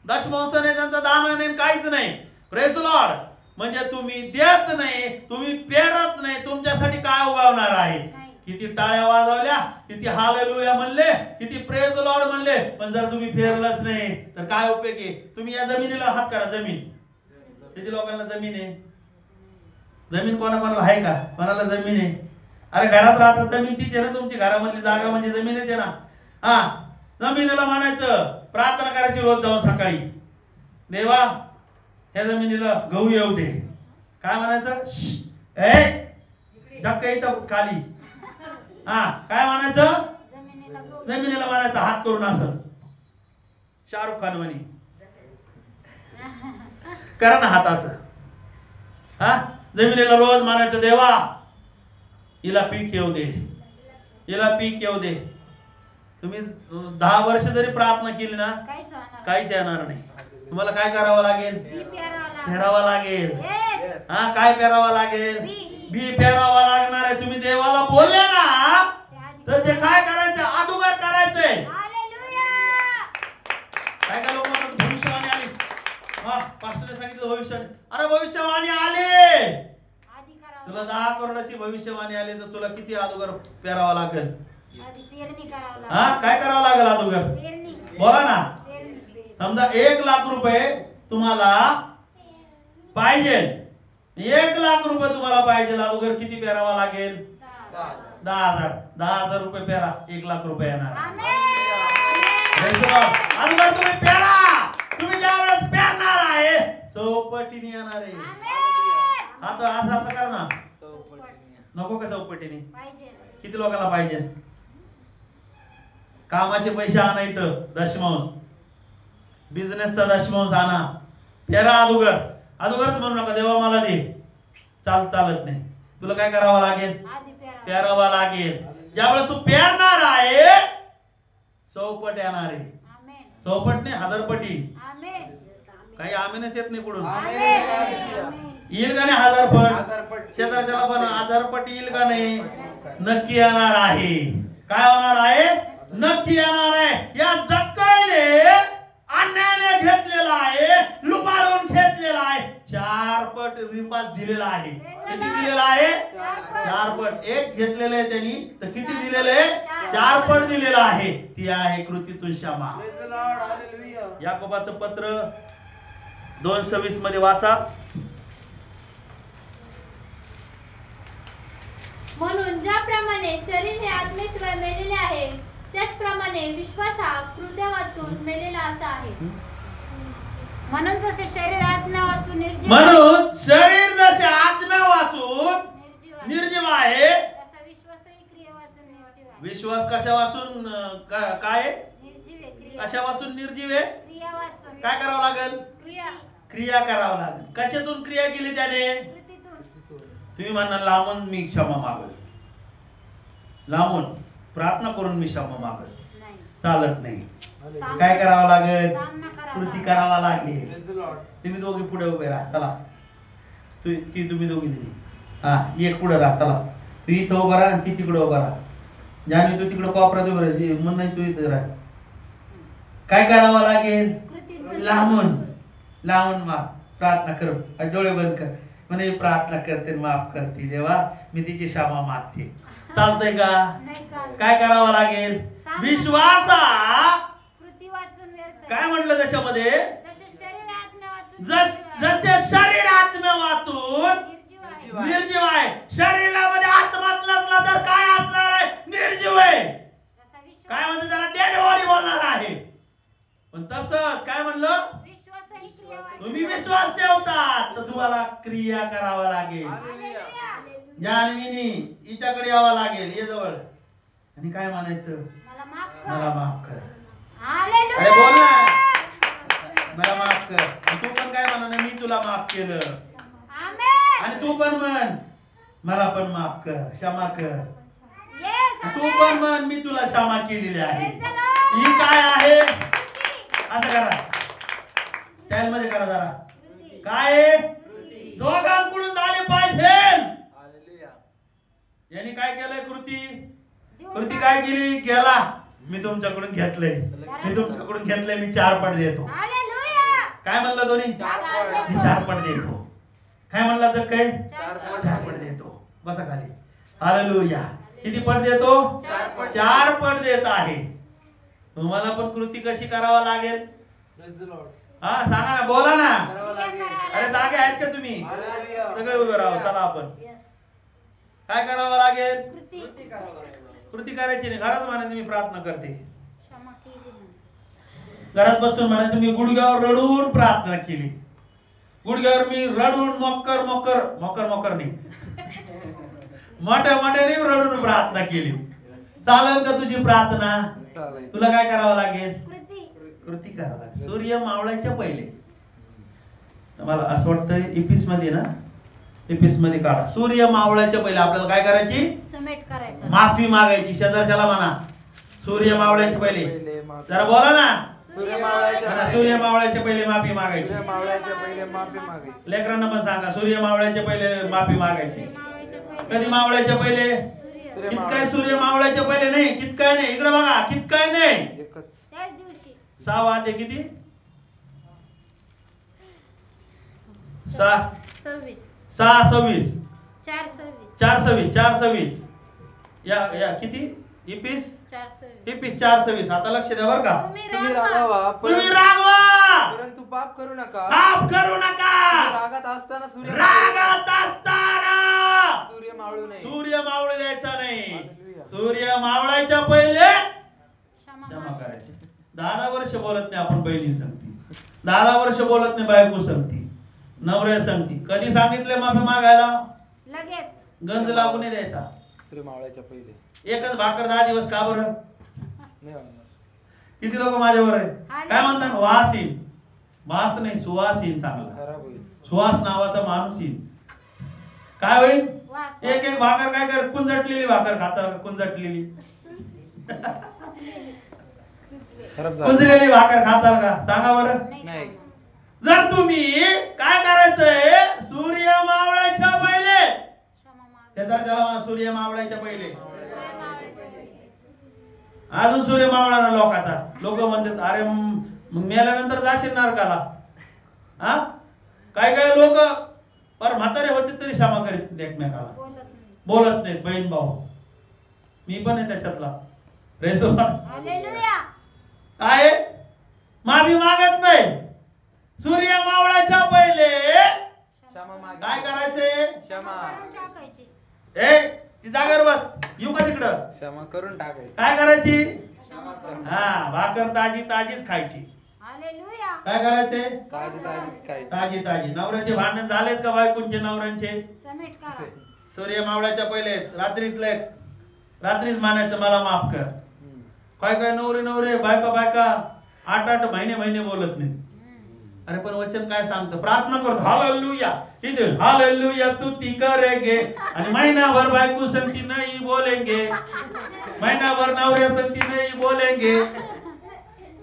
दशमांश नाही, त्यांचं दान नाही, काहीच नाही. Praise the Lord. म्हणजे तुम्ही देत नाही, तुम्ही पेरत नाही, तुमच्यासाठी काय उगवणार आहे? किती टाळ्या वाजवल्या, किती हालेलुया म्हणले, किती प्रेज द लॉर्ड म्हणले, पण जर तुम्ही फेरलंच नाही तर काय उपयोग आहे? तुम्ही या जमिनीला हात करा. जमीन किती लोकांना जमीन आहे? जमीन कोणाला आहे का? कोणाला जमीन आहे? अरे घरात राहतात जमीन तीच आहे ना तुमची. घरामधली जागा म्हणजे जमीन आहे ना. हा, जमिनीला म्हणायचं, प्रार्थना करायची रोज जाऊन सकाळी, देवा ह्या जमिनीला गहू येऊ दे. काय म्हणायचं? धक्का येतं खाली. हा, काय म्हणायचं? जमिनीला म्हणायचं हात करून असं, शाहरुख खान म्हणे, करा ना हात असं. हा, जमिनीला रोज म्हणायचं, देवा हिला पीक येऊ दे, हिला पीक येऊ दे. तुम्ही 10 वर्ष जरी प्रार्थना केली ना काहीच येणार नाही. तुम्हाला काय करावं लागेल? पेरावं लागेल. हा, काय पेरावं लागेल? बी पेरावं लागणार आहे. तुम्ही देवाला बोलले ना तर ते काय करायचं? अगोदर करायचंय. काय काय लोक म्हणतात भविष्यवाणी आली. हा, पास्टरने सांगितलं भविष्यवाणी. अरे भविष्यवाणी आली, तुला 10 करोडाची भविष्यवाणी आली तर तुला किती अगोदर पेरावं लागेल? हा, काय करावं लागेल अगोदर? बोला ना. समजा 1 लाख रुपये तुम्हाला पाहिजे, 1 लाख रुपये तुम्हाला पाहिजे, अगोदर किती पेरावा लागेल? 10,000. 10,000 रुपये पेरा, 1 लाख रुपये येणार. अगोदर तुम्ही पेरा. तुम्ही ज्या वेळेस पेरणार आहे चौपटीने येणार आहे. आता असं करा ना. नको का चौपटीने? किती लोकांना पाहिजे? कामाचे पैसे आणा, इथं दशमांश, बिझनेसचा दशमांश आणा, पेरा अगोदर. अगोदरच म्हणू नका देवा मला दे, चालत नाही. तुला काय करावं लागेल? पेरावं लागेल. ज्यावेळेस तू पेरणार आहे चौपट येणार आहे. चौपट नाही, हजारपटी. काही आमीनच येत नाही कुठून. येईल का नाही? हजारपट. शेजारच्याला पण हजारपट येईल का नाही? नक्की येणार आहे. काय होणार आहे? नक्की येणार आहे. या जक्काईने अन्यायाने घेतलेला आहे, लुबाडून घेतलेला आहे, 4 पट रिपास दिलेला आहे. किती दिलेला आहे? 4 पट. एक घेतलेलं आहे त्यांनी तर किती दिलेलं आहे? 4 पट दिलेला आहे. ती आहे कृतीतून क्षमा. याकोबाचं पत्र 2:26 मध्ये वाचा. म्हणून ज्याप्रमाणे शरीर हे आत्म्याशिवाय मेलेले आहे त्याचप्रमाणे विश्वास हा कृत्या वाचून मेलेला असा आहे. म्हणून जसे शरीर आत्मा वाचून निर्जीव, म्हणून शरीर जसे आत्मा वाचून निर्जीव आहे तसा विश्वासही क्रिया वाचून निर्जीव आहे. विश्वास कशा वाचून काय? निर्जीव आहे, क्रिया. कशा वाचून निर्जीव आहे? क्रिया वाचून. काय करावं लागेल? क्रिया करावं लागेल. कशातून क्रिया केली त्याने? कृतीतून. तुम्ही म्हणा लांबून मी क्षमा मागल, लांबून प्रार्थना करून मी क्षमा मागल, नाही. चालत नाही. सामना- काय करावं लागेल? सामना करावा कृती लागेल. करावा लागेल. तुम्ही दोघे पुढे उभे राहा. चला, तुम्ही दोघी दिली. हा, एक पुढे राहा. चला, तू इथं उभा राहा आणि ती तिकडे उभा राहा. ज्याने तू तिकडे कोपऱ्यात उभं राहा, मन नाही तू इथं राहा. काय करावं लागेल? कृतीतून. लांबून माफ प्रार्थना कर, डोळे बंद कर, म्हणे प्रार्थना करते, माफ करते देवा, मी तिची क्षमा मागते. चालतंय का? नाही चालत. काय करावं लागेल? विश्वासा. कृती वाचून व्यर्थ. काय म्हटलं त्याच्यामध्ये? जसे शरीर आत्मा वाचून जसे शरीर आत्म्या वाचून निर्जीव आहे. निर्जीव आहे. शरीरामध्ये आत्माच नसला तर काय असणार आहे? निर्जीव आहे. तसा विश्वास काय म्हणते त्याला? डेड बॉडी बोलणार आहे. पण तसंच काय म्हणलं? विश्वासही क्रिया वाचून. तुम्ही विश्वास ठेवतात तर तुम्हाला क्रिया करावा लागेल. हालेलुया. जान्हवीनी हिच्याकडे यावं लागेल, ये जवळ, आणि काय म्हणायचं? मला माफ कर. मला माफ कर. हालेलुया. अरे बोल ना, मला माफ कर. आणि तू पण काय म्हणा, मी तुला माफ केलं. आमेन. आणि तू पण म्हण, मला पण माफ कर, क्षमा कर. येस. तू पण म्हण, मी तुला क्षमा केलेली आहे. ही काय आहे? असं करा, स्टाईल मध्ये करा जरा. काय आहे? दोघांकडून झाली पाहिजे. यांनी काय केलंय? कृती काय केली? गेला, मी तुमच्याकडून घेतलंय, मी तुमच्याकडून घेतलंय, मी 4 पट देतो. हालेलुया. काय म्हणलं दोन्ही? मी 4 पट देतो. काय म्हणला? तर काय? 4 पट देतो. बसा खाली. हालेलुया. किती पट देतो? चार पट. 4 पट देत आहे. तुम्हाला पण कृती कशी करावा लागेल? Praise the Lord. हा सांगा ना, बोला ना. करावं लागेल. अरे जागे आहेत का तुम्ही? Hallelujah. सगळे उभे राहा. चला आपण Yes. काय करावं लागेल? कृती कृती करावं लागेल. कृती करायची नाही. घरात म्हणायचं मी प्रार्थना करते. क्षमा केली नाही. घरात बसून म्हणायचं मी गुडघ्यावर रडून प्रार्थना केली. गुडघ्यावर मी रडून मोकर मोकर मोकर मोकर नाही मोठ्या मोठ्याने रडून प्रार्थना केली. चालेल का तुझी प्रार्थना? चालेल. तुला काय करावं लागेल? कृती कृती करावं लागेल. सूर्य मावळायच्या पहिले. मला असं वाटतं इपिस मध्ये ना, इपिस मध्ये काढा. सूर्य मावळायच्या पहिले आपल्याला काय करायची? समेट करायचं. माफी मागायची. शेजारच्याला म्हणा सूर्य मावळायच्या पहिले. जरा बोला ना. सूर्य मावळायच्या म्हणा, सूर्य मावळायच्या पहिले माफी मागायची. सूर्य मावळायच्या पहिले माफी मागायची. लेकरांना पण सांगा सूर्य मावळायच्या पहिले माफी मागायची. मावळायच्या पहिले कधी मावळायच्या पहिले? सूर्य कितकाय सूर्य मावळायच्या पहिले नाही. कितकाय नाही. इकडे बघा. कितकाय नाही. एकच. त्याच दिवशी 6 वाजले किती? 6 26 26 4 26 4 26 या किती? इपिस 4 26 इपिस 4 26. आता लक्ष द्या बरं का. तुम्ही रागावा तुम्ही रागवा परंतु पाप करू नका. पाप करू नका. तुम्ही रागात असताना सूर्य रागात असताना सूर्य मावळू नये. सूर्य मावळू द्यायचा नाही. Hallelujah. सूर्य मावळायच्या पहिले क्षमा क्षमा माग. करायची. 10 वर्ष बोलत नाही आपण बहिणी सांगती. 10 वर्ष बोलत नाही बायको सांगती. नवऱ्या सांगती. कधी सांगितले माफी मागायला? लगेच गंज लागू नाही द्यायचा. सूर्य मावळायच्या पहिले एकच भाकर 10 दिवस का बरं? नाही म्हणणार. किती लोक माझ्यावर आहे काय म्हणतात? वास येईल. वास नाही, सुवास येईल चांगला. खराब होईल. सुहास नावाचा माणूस येईल. काय होईल? वास एक एक भाकर काय कर? कुंजटलेली भाकर खाता. कुंजटलेली खराब झालं. कुजलेली भाकर खाताल का? सांगा बरं. नाही नाही. खाणार. जर तुम्ही काय करायचंय? सूर्य मावळायच्या पहिले. क्षमा माग. शेजारच्याला म्हणा सूर्य मावळायच्या पहिले. सूर्य मावळायच्या पहिले. अजून सूर्य मावळा ना लोकांचा. लोक म्हणतात अरे मग मेल्यानंतर जाशील नरकाला. हा काय काय लोक पर म्हातारे होते तरी क्षमा करीत नाही एकमेकाला. बोलत नाही. बोलत नाहीत बहीण भाऊ. मी पण आहे त्याच्यातला. Press Lord. हालेलुया. काय माफी मागत नाही. सूर्य मावळाच्या पहिले क्षमा मागे. काय करायचंय? क्षमा करून टाकायची. ए ती जागेवर बस. येऊ का तिकडं? क्षमा करून टाकायची. काय करायची? क्षमा करून हा भाकर ताजी ताजीच खायची. हालेलुया. काय करायचे? ताजी ताजीच खायची. ताजी ताजी. नवऱ्याचे भांडण झालेत का बायकोंचे नवऱ्यांचे? समेट करा. सूर्य मावळाच्या पहिले रात्रीच मानायचं मला माफ कर. हम्म. काय काय नवरे बायका 8 महिने बोलत नाही. अरे पण वचन काय सांगतं? प्रार्थना करतो हालेलुया. तिथे हालेलुया तू ती करेंगे. आणि महिनाभर बायको संगती नाही बोलेंगे. महिनाभर नवऱ्या संगती नाही बोलेंगे.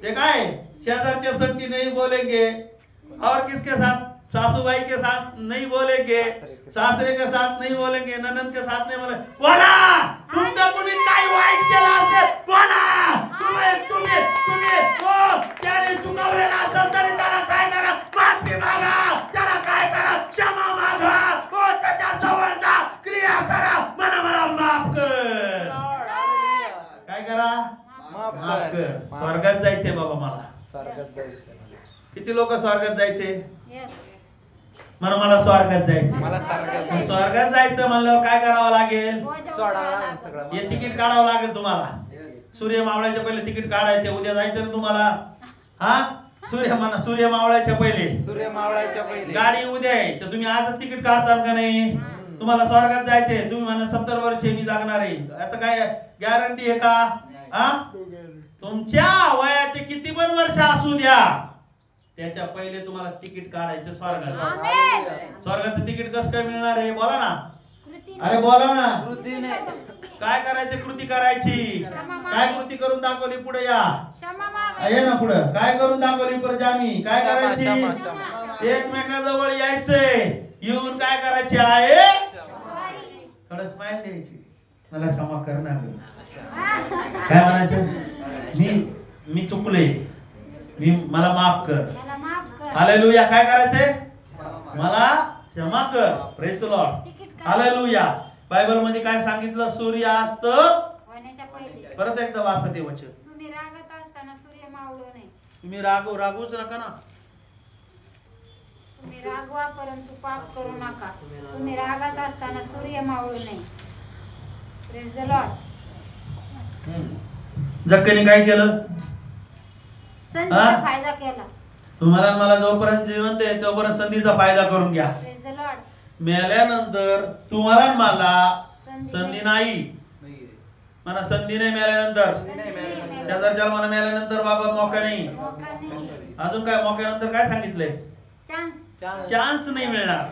ते काय शेजारच्या संगती नहीं बोलेंगे. और किसके साथ? सासूबाई के साथ नहीं बोलेंगे. सासरे के साथ नहीं बोलेंगे. ननंद के साथ नहीं बोलेंगे. बोला तुमचं कुणी काय वाईट केलं असेल बोला. तुम्ही त्याने चुकवलेला असेल तरी त्याला काय करा? माफी मागा. त्याला काय करा? क्षमा मागा. त्याच्या जवळ जा. क्रिया करा. मला माफ कर. काय करा? माफ कर. स्वर्गात जायचंय बाबा मला. स्वर्गात जायचं. किती लोक स्वर्गात जायचे? येस. मला स्वर्गात जायचं. मला स्वर्गात स्वर्गात जायचं म्हणल्यावर काय करावं लागेल? सोडावं लागेल सगळं. हे तिकीट काढावं लागेल तुम्हाला. सूर्य मावळायच्या पहिले तिकीट काढायचे. उद्या जायचं ना तुम्हाला. हा सूर्य मावळायच्या पहिले. सूर्य मावळायच्या पहिले. गाडी उद्या आहे तर तुम्ही आजच तिकीट काढताल का नाही? तुम्हाला स्वर्गात जायचे. तुम्ही म्हणा 70 वर्षे मी जगणार आहे. याचं काय गॅरंटी आहे का? हा तुमच्या वयाचे किती पण वर्ष असू द्या त्याच्या पहिले तुम्हाला तिकीट काढायचं स्वर्गाचं. आमेन. स्वर्गाचं तिकीट कसं काय मिळणार आहे? बोला ना. कृती अरे बोला ना. वृद्धीने काय करायचं? कृती करायची. काय कृती करून दाखवली? पुढे या. क्षमा माग. ये ना पुढं. काय करून दाखवली? परत जान्हवी काय क्षमा, करायची? क्षमा. एकमेकाजवळ यायचंय. येऊन काय करायचे आहे? थोडं स्माइल द्यायची. मला क्षमा कर ना गं. काय म्हणायचं? मी चुकले. मला माफ कर. मला माफ कर. हालेलुया. काय करायचंय? मला क्षमा कर. Praise the Lord. तिकीट काढ. हालेलुया. बायबल मध्ये काय सांगितलं? सूर्यास्त होण्याच्या पहिले परत एकदा वाचा ते वचन. तुम्ही रागात असताना सूर्य मावळू नये. तुम्ही रागूच नका ना. तुम्ही रागवा परंतु पाप करू नका. तुम्ही रागात असताना सूर्य मावळू नये. Praise the Lord. जक्कनी काय केलं? संधीचा फायदा केला. तुम्हाला मला जोपर्यंत जिवंत आहे तोपर्यंत संधीचा फायदा करून घ्या. Praise the Lord. मेल्यानंतर तुम्हाला मला संधी नाही. मला संधी नाही मेल्यानंतर. त्याला मला मेल्यानंतर बाबा मौका नाही. मौका नाही. अजून काय मौक्यानंतर काय सांगितलंय? चान्स. चान्स नाही मिळणार.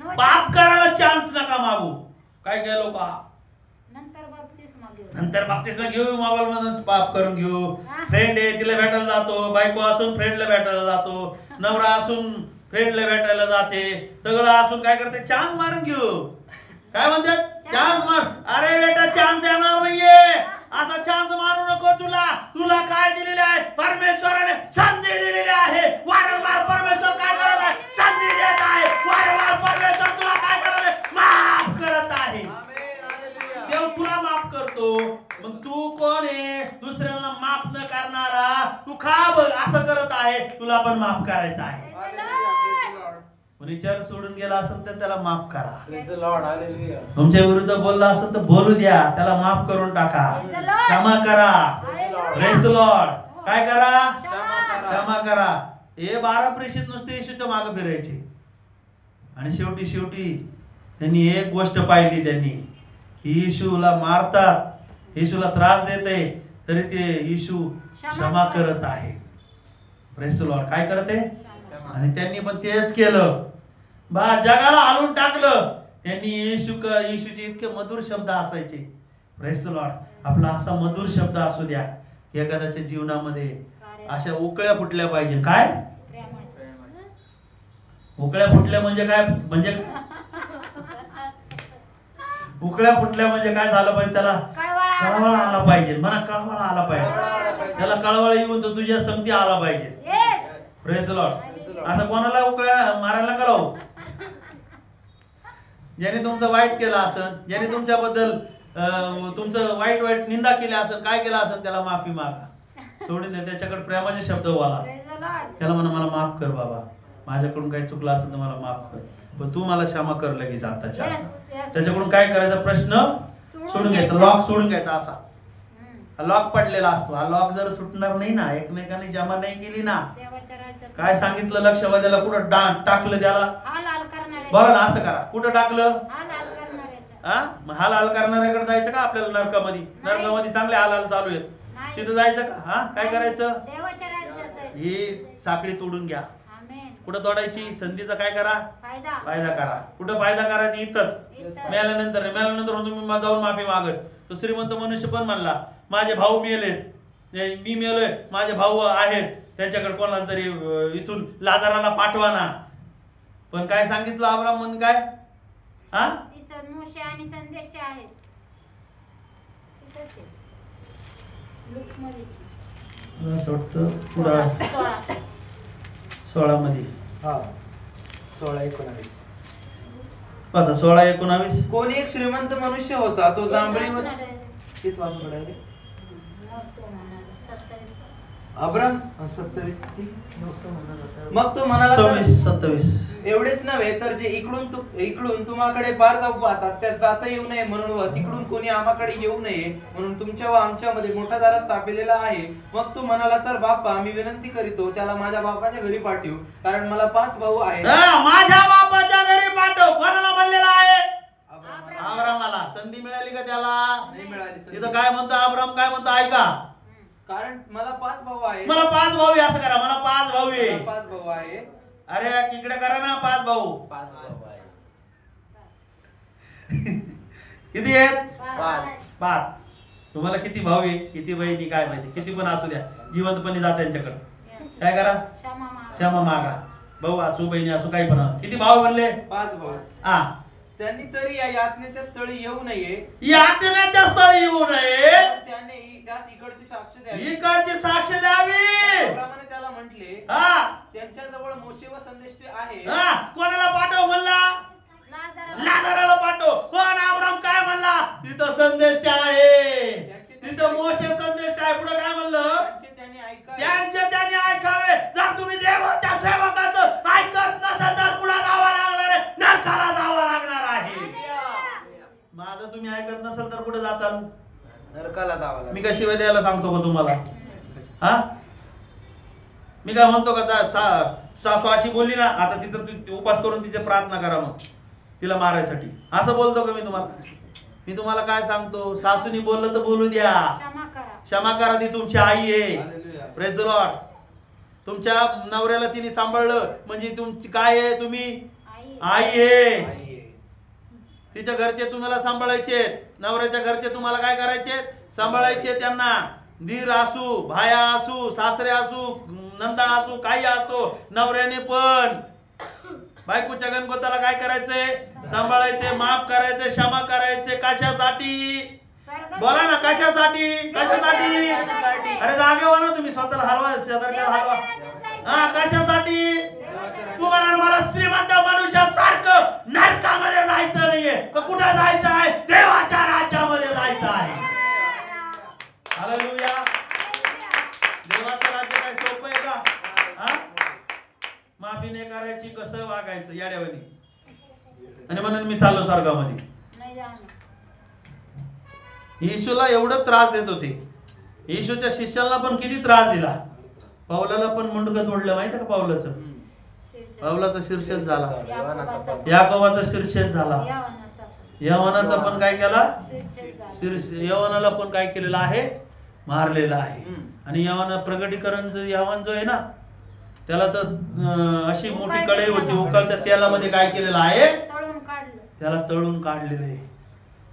नो पाप करायला चान्स नका मागू. काय काय लोक नंतर बाप्तिस्मा घेऊ. नंतर बाप्तिस्मा घेऊ, मोबाईल मधून पाप करून घेऊ. फ्रेंड आहे तिला भेटायला जातो, बायको असून फ्रेंडला भेटायला जातो, नवरा असून फ्रेंडला भेटायला जाते, सगळं असून काय करते? चान्स मारून घेऊ. काय म्हणतात? चान्स मार. अरे बेटा चान्स येणार नाहीये. असा चान्स मारू नको. तुला काय दिलेले आहे? परमेश्वराने संधी दिलेली आहे. वारंवार परमेश्वर काय करत आहे? संधी देत आहे. वारंवार परमेश्वर तुला काय करत आहे? माफ करत आहे. देव तुला माफ करतो. मग तू कोण आहे? दुसऱ्यांना माफ न करणारा. तू का असं करत आहे? तुला पण माफ करायचं आहे. कोणी चर्च सोडून गेला असेल तर त्याला माफ करा. तुमच्या विरुद्ध बोलला असेल तर बोलू द्या, त्याला माफ करून टाका. क्षमा करा. Praise the Lord. काय करा? क्षमा करा. हे 12 प्रेषित नुसते येशूच्या मागे फिरायचे आणि शेवटी त्यांनी एक गोष्ट पाहिली. त्यांनी की येशूला मारतात, येशूला त्रास देते, तरी ते येशू क्षमा करत आहे. Praise the Lord. काय करते? आणि त्यांनी पण तेच केलं. जगाला हालून टाकलं त्यांनी. येशूचे इतके मधुर शब्द असायचे. Praise the Lord. आपला असा मधुर शब्द असू द्या एखाद्याच्या जीवनामध्ये. अशा उकळ्या फुटल्या पाहिजे. काय उकळ्या फुटल्या म्हणजे काय? म्हणजे उकळ्या फुटल्या म्हणजे काय झालं पाहिजे? त्याला कळवळा आला पाहिजे. म्हणा कळवळा आला पाहिजे. त्याला कळवळा येऊन तर तुझ्या संगती आला पाहिजे. Praise the Lord. आता कोणाला उकळ्या मारायला कळव? ज्याने तुमचं वाईट केलं असेल, ज्याने तुमच्याबद्दल तुमचं वाईट निंदा केली असेल, काय केलं असेल, त्याला माफी मागा. सोडून द्या. त्याच्याकडे प्रेमाचे शब्द बोला. त्याला म्हणा मला माफ कर बाबा, माझ्याकडून काही चुकलं असेल तर मला माफ कर, पण तू मला क्षमा कर लगेच आताच्या. त्याच्याकडून काय करायचा? प्रश्न सोडून घ्यायचा. लॉक सोडून घ्यायचा. असा लॉक पडलेला असतो. हा लॉक जर सुटणार नाही ना, एकमेकांनी जमा नाही केली ना, काय सांगितलं लक्षवाद्याला? कुठं टाकलं त्याला? बरं ना, असं करा. कुठं टाकलं? मग हाल हाल करणाऱ्याकडे जायचं का आपल्याला? नरकामध्ये चांगले हाल हाल चालू आहेत, तिथं जायचं का? काय करायचं? ही साखळी तोडून घ्या. कुठं तोडायची? संधीचा काय करा? फायदा करा. कुठं फायदा करायची? इथंच. मेल्यानंतर तुम्ही जाऊन माफी मागत. तो श्रीमंत मनुष्य पण म्हणला माझे भाऊ मेलेत, मी मेलोय, माझे भाऊ आहेत, त्यांच्याकडे कोणाला तरी इथून लाजाराला पाठवा ना. पण काय सांगितलं अब्राम? म्हणून काय? मोशे आणि संदेश आहेत 16 मध्ये. 16:19. 16:19. कोणी एक श्रीमंत मनुष्य होता, तो जांभळीवर तेच वाचून पडायचे. अब्राम 27. मग तो म्हणाला 27. एवढेच नव्हे तर जे इकडून तुम्हाकडे पार जाऊ पाहतात त्या जाता येऊ नये म्हणून व तिकडून कोणी आम्हाकडे येऊ नये म्हणून तुमच्या व आमच्यामध्ये मोठा दारा स्थापिलेला आहे. मग तो म्हणाला तर बाप्पा मी विनंती करीतो त्याला माझ्या बापाच्या घरी पाठवू, कारण मला 5 भाऊ आहेत. माझ्या बापाच्या घरी पाठव. कोणाला म्हणलेला आहे? अब्रामाला. संधी मिळाली का त्याला? नाही मिळाली. इथं काय म्हणतो अब्राम? काय म्हणतो ऐका? कारण मला 5 भाऊ आहेत. मला 5 भाऊ आहे. असं करा, मला 5 भाऊ आहे. 5 भाऊ आहे. अरे इकडे करा ना, 5 भाऊ. 5 भाऊ आहे. किती आहेत? 5. तुम्हाला किती भाऊ आहे, किती बहिणी, काय माहिती, किती पण असू द्या, जिवंतपणे जा त्यांच्याकडे. काय करा? क्षमा मागा. भाऊ असू, बहिणी असू, काही पण. किती भाऊ म्हणले? 5 भाऊ. त्यांनी तरी या यातनेच्या स्थळी येऊ नये. यातनेच्या स्थळी येऊ नये. त्याने इकडची साक्ष द्यावी. इकडची साक्ष द्यावी. त्याप्रमाणे त्याला म्हटले त्यांच्या जवळ मोशे व संदेश आहे. कोणाला पाठव म्हणला? लाजाराला ऐकावे. त्यांचे त्यांनी ऐकावे. जर तुम्ही देवाच्या सेवकाचं ऐकत नसाल तर कुठे जावं लागणार आहे? नरकाला जावं लागणार आहे. माझं तुम्ही ऐकत नसाल तर कुठे जाताल? नरकाला जावं लागेल. मी काय शिवाय द्यायला सांगतो का तुम्हाला? हा, मी काय म्हणतो का सासू अशी बोलली ना, आता तिथं उपास करून तिचे प्रार्थना करा मग तिला मारायसाठी, असं बोलतो का मी तुम्हाला? मी तुम्हाला काय सांगतो, सासूनी बोललं तर बोलू द्या, क्षमा करा. क्षमा करा. ती तुमची आई आहे. हालेलुया. Praise the Lord. तुमच्या नवऱ्याला तिने सांभाळलं म्हणजे तुमची काय आहे? तुम्ही आई आई आहे. आई आहे. तिच्या घरचे तुम्हाला सांभाळायचे, नवऱ्याच्या घरचे तुम्हाला काय करायचे? सांभाळायचे. त्यांना दीर असू, भाया असू, सासरे असू, नंदा असू, काही असो, नवऱ्याने पण बायकोच्या गणगोताला काय करायचंय? सांभाळायचे, माफ करायचे, क्षमा करायचे. कशासाठी? स्वर्ग बोला ना, कशासाठी? कशासाठी? कशासाठी? अरे जागे व्हा ना तुम्ही, स्वतःला हलवा, शेजारच्याला हलवा. हा, कशासाठी? तुम्हाला मला श्रीमंत मनुष्यासारखं नरकामध्ये जायचं नाहीये, तर कुठं जायचं आहे? देवाच्या राज्यामध्ये जायचं आहे. हालेलुया. देवाचं राज्य काय सोपं आहे का? हा, माफी नाही करायची, कसं वागायचं याड्यावानी. आणि म्हणून मी चाललो स्वर्गामध्ये. नाही जाणार. येशूला एवढं त्रास देत होते. येशूच्या शिष्याला पण किती त्रास दिला. पौलाला पण मुंडकं तोडलं, माहिती का? पावलाचं पावलाचा शीर्षच झाला, याकोबाचा शीर्षच झाला, यवनाचा पण काय केला? यवनाला पण काय केलेलं आहे? मारलेलं आहे. आणि यवन प्रगटीकरण यवन जो आहे ना, त्याला तर अशी मोठी कढई होती, उकळत्या तेलामध्ये काय केलेलं आहे? तळून काढलं. त्याला तळून काढलेलं आहे,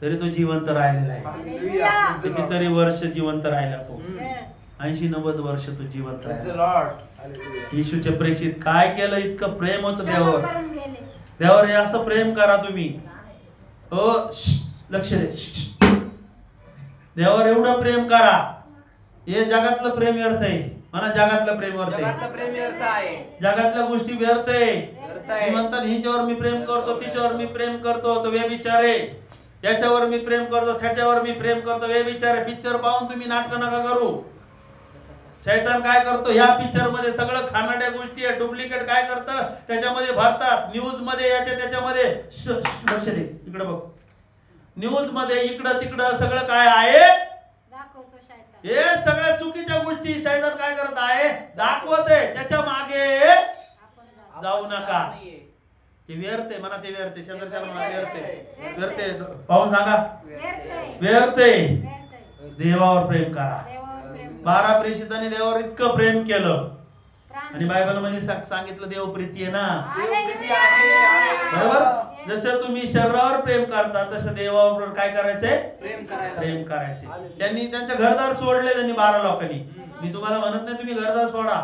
तरी तो जिवंत राहिलेला आहे. हालेलुया. कितीतरी वर्ष जिवंत राहिला तो. Yes. 80-90 वर्ष तो जिवंत Praise the राहिला. Lord. हालेलुया. येशूच्या प्रेषित काय केलं? इतकं प्रेम होतं क्षमा देवावर. करून गेले. देवावर हे असं प्रेम करा तुम्ही. हो, लक्ष दे. देवावर एवढं प्रेम करा. हे जगातलं प्रेम व्यर्थ आहे. म्हणा, जगातलं प्रेम व्यर्थ आहे. जगातलं प्रेम व्यर्थ आहे. जगातल्या गोष्टी व्यर्थ आहे. व्यर्थ आहे. मी म्हणतात हिच्यावर मी प्रेम करतो, तिच्यावर मी प्रेम करतो, तो व्यभिचार आहे. याच्यावर मी प्रेम करतो, त्याच्यावर मी प्रेम करतो, व्यभिचार आहे. पिक्चर पाहून तुम्ही नाटकं नका करू. शैतान काय करतो? ह्या पिक्चर मध्ये सगळं खाणाऱ्या गोष्टी आहे, डुप्लिकेट काय करतं त्याच्यामध्ये भरतात. न्यूज मध्ये त्याच्यामध्ये लक्ष दे, इकडे बघ. न्यूज मध्ये इकडं तिकडं सगळं काय आहे? दाखवतो शैतान. हे सगळ्या चुकीच्या गोष्टी शैतान काय करत आहे? दाखवत आहे. त्याच्या मागे आपण जाऊ नका. ते व्यर्थ आहे. म्हणा, ते व्यर्थ आहे. शेजारच्याला म्हणा, व्यर्थ आहे. व्यर्थ आहे. पाहून सांगा, व्यर्थ आहे. व्यर्थ आहे. व्यर्थ आहे. देवावर प्रेम करा. देवावर प्रेम. 12 प्रेषितांनी देवावर इतकं प्रेम केलं. प्राण. आणि बायबल मध्ये सांगितलं देव प्रीती आहे ना, हालेलुया. बरोबर? जसं तुम्ही शरीरावर प्रेम करता तसं देवावर काय करायचंय? प्रेम करायला. प्रेम करायचे. त्यांनी त्यांच्या घरदार सोडले. त्यांनी 12 लोकांनी. मी तुम्हाला म्हणत नाही तुम्ही घरदार सोडा.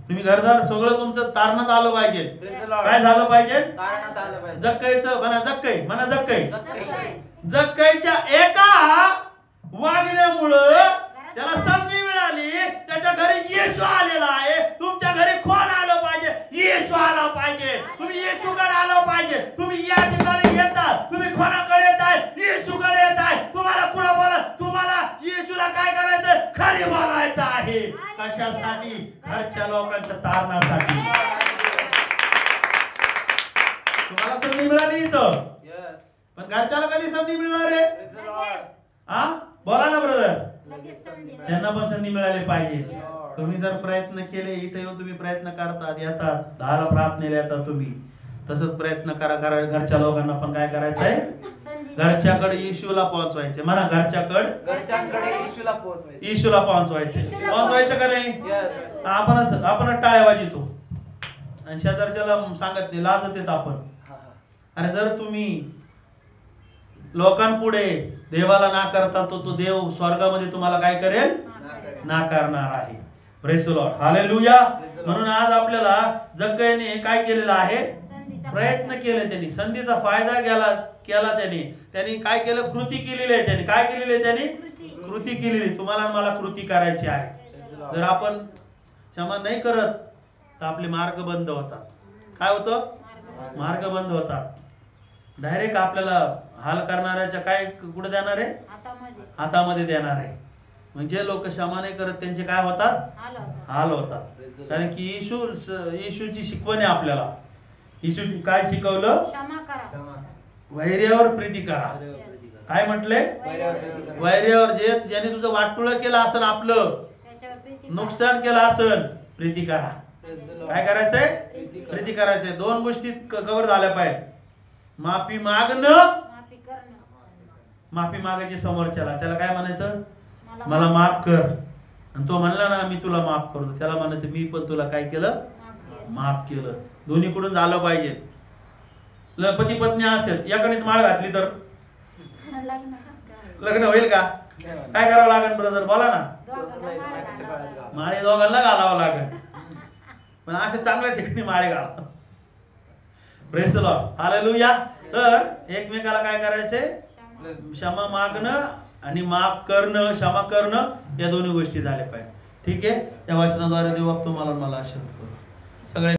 तुम्ही घरदार सगळं तुमचं तारणात आलं पाहिजे. Praise the Lord. काय झालं पाहिजे? तारणात आलं पाहिजे. जक्कईचं म्हणा, जक्कई म्हणा, जक्कई. जक्कई. जक्कईच्या एका वागण्यामुळं त्याला संधी मिळाली. त्याच्या घरी येशू आलेला आहे. तुमच्या घरी कोण आलं पाहिजे? येशू आला पाहिजे. तुम्ही येशूकडे आलं पाहिजे. तुम्ही या ठिकाणी येतात, तुम्ही कोणाकडे येताय? येशूकडे येताय. तुम्हाला कुठं बोला? तुम्हाला येशूला काय करायचं? खरी बोलायचं आहे. कशासाठी? घरच्या लोकांच्या तारणासाठी. तुम्हाला संधी मिळाली इथं, Yes. पण घरच्याला कधी संधी मिळणार आहे? Praise the Lord. हा, बोला ना ब्रदर. लगेच संधी. त्यांना पण संधी मिळाली पाहिजे. तुम्ही जर प्रयत्न केले, इथे येऊन तुम्ही प्रयत्न करतात, येतात, 10ला प्रार्थनेला येतात तुम्ही, तसंच प्रयत्न करा. घरच्या लोकांना पण काय करायचं आहे? संधी. घरच्याकडे येशूला पोहोचवायचे. म्हणा, घरच्याकडे घरच्यांकडे येशूला पोहोचवायचे. येशूला पोहोचवायचे. पोहोचवायचं का नाही? Yes. आपणच टाळ्या वाजवतो आणि शेजारच्याला सांगत नाही, लाजत येत आपण. हा, हा. आणि जर तुम्ही लोकांपुढे देवाला नाकारता तो देव स्वर्गामध्ये तुम्हाला काय करेल? नाकारणार आहे. Praise the Lord. हालेलुया. म्हणून आज आपल्याला जक्कईने काय केलेलं आहे? संधीचा प्रयत्न केले. त्यांनी संधीचा फायदा केला. त्यांनी काय केलं? कृती केलेली आहे. त्यांनी काय केलेली आहे? त्यांनी कृती केलेली. तुम्हाला आणि मला कृती करायची आहे. जर आपण क्षमा नाही करत तर आपले मार्ग बंद होतात. काय होतं? मार्ग बंद होतात. डायरेक्ट आपल्याला हाल करणाऱ्याच्या काय कुठे देणार आहे? हातामध्ये. हातामध्ये देणार आहे. म्हणजे लोक क्षमा नाही करत त्यांचे काय होतात? आलं होतं. हाल होतात. कारण की येशूची शिकवण आहे आपल्याला. येशू काय शिकवलं? क्षमा करा. वैर्यावर प्रीती करा. काय म्हटले? वैर्यावर ज्याने तुझं वाटुळ केलं असेल, आपलं त्याच्यावर प्रीती नुकसान केलं असेल, प्रीती करा. काय करायचंय? प्रीती करायचंय. दोन गोष्टी कव्हर झाल्या पाहिजे. माफी मागणं, माफी करणं. माफी मागायची समोरच्याला. त्याला काय म्हणायचं? मला माफ कर. आणि तो म्हणला ना मी तुला माफ करतो, त्याला म्हणायचं मी पण तुला काय केलं? माफ केलं. दोन्हीकडून झालं पाहिजे. पती पत्नी असतात, एकानेच माळ घातली तर लग्न होईल का? काय करावं लागेल ब्रदर? बोला ना. माळे दोघांना घालावं लागेल. पण असे चांगल्या ठिकाणी माळे घाला. Praise the Lord. हालेलुया. तर एकमेकाला काय करायचे? क्षमा मागणं आणि माफ करणं, क्षमा करणं, या दोन्ही गोष्टी झाल्या पाहिजे. ठीक आहे. या वचनाद्वारे देव तुम्हाला मला आशीर्वाद करू. सगळे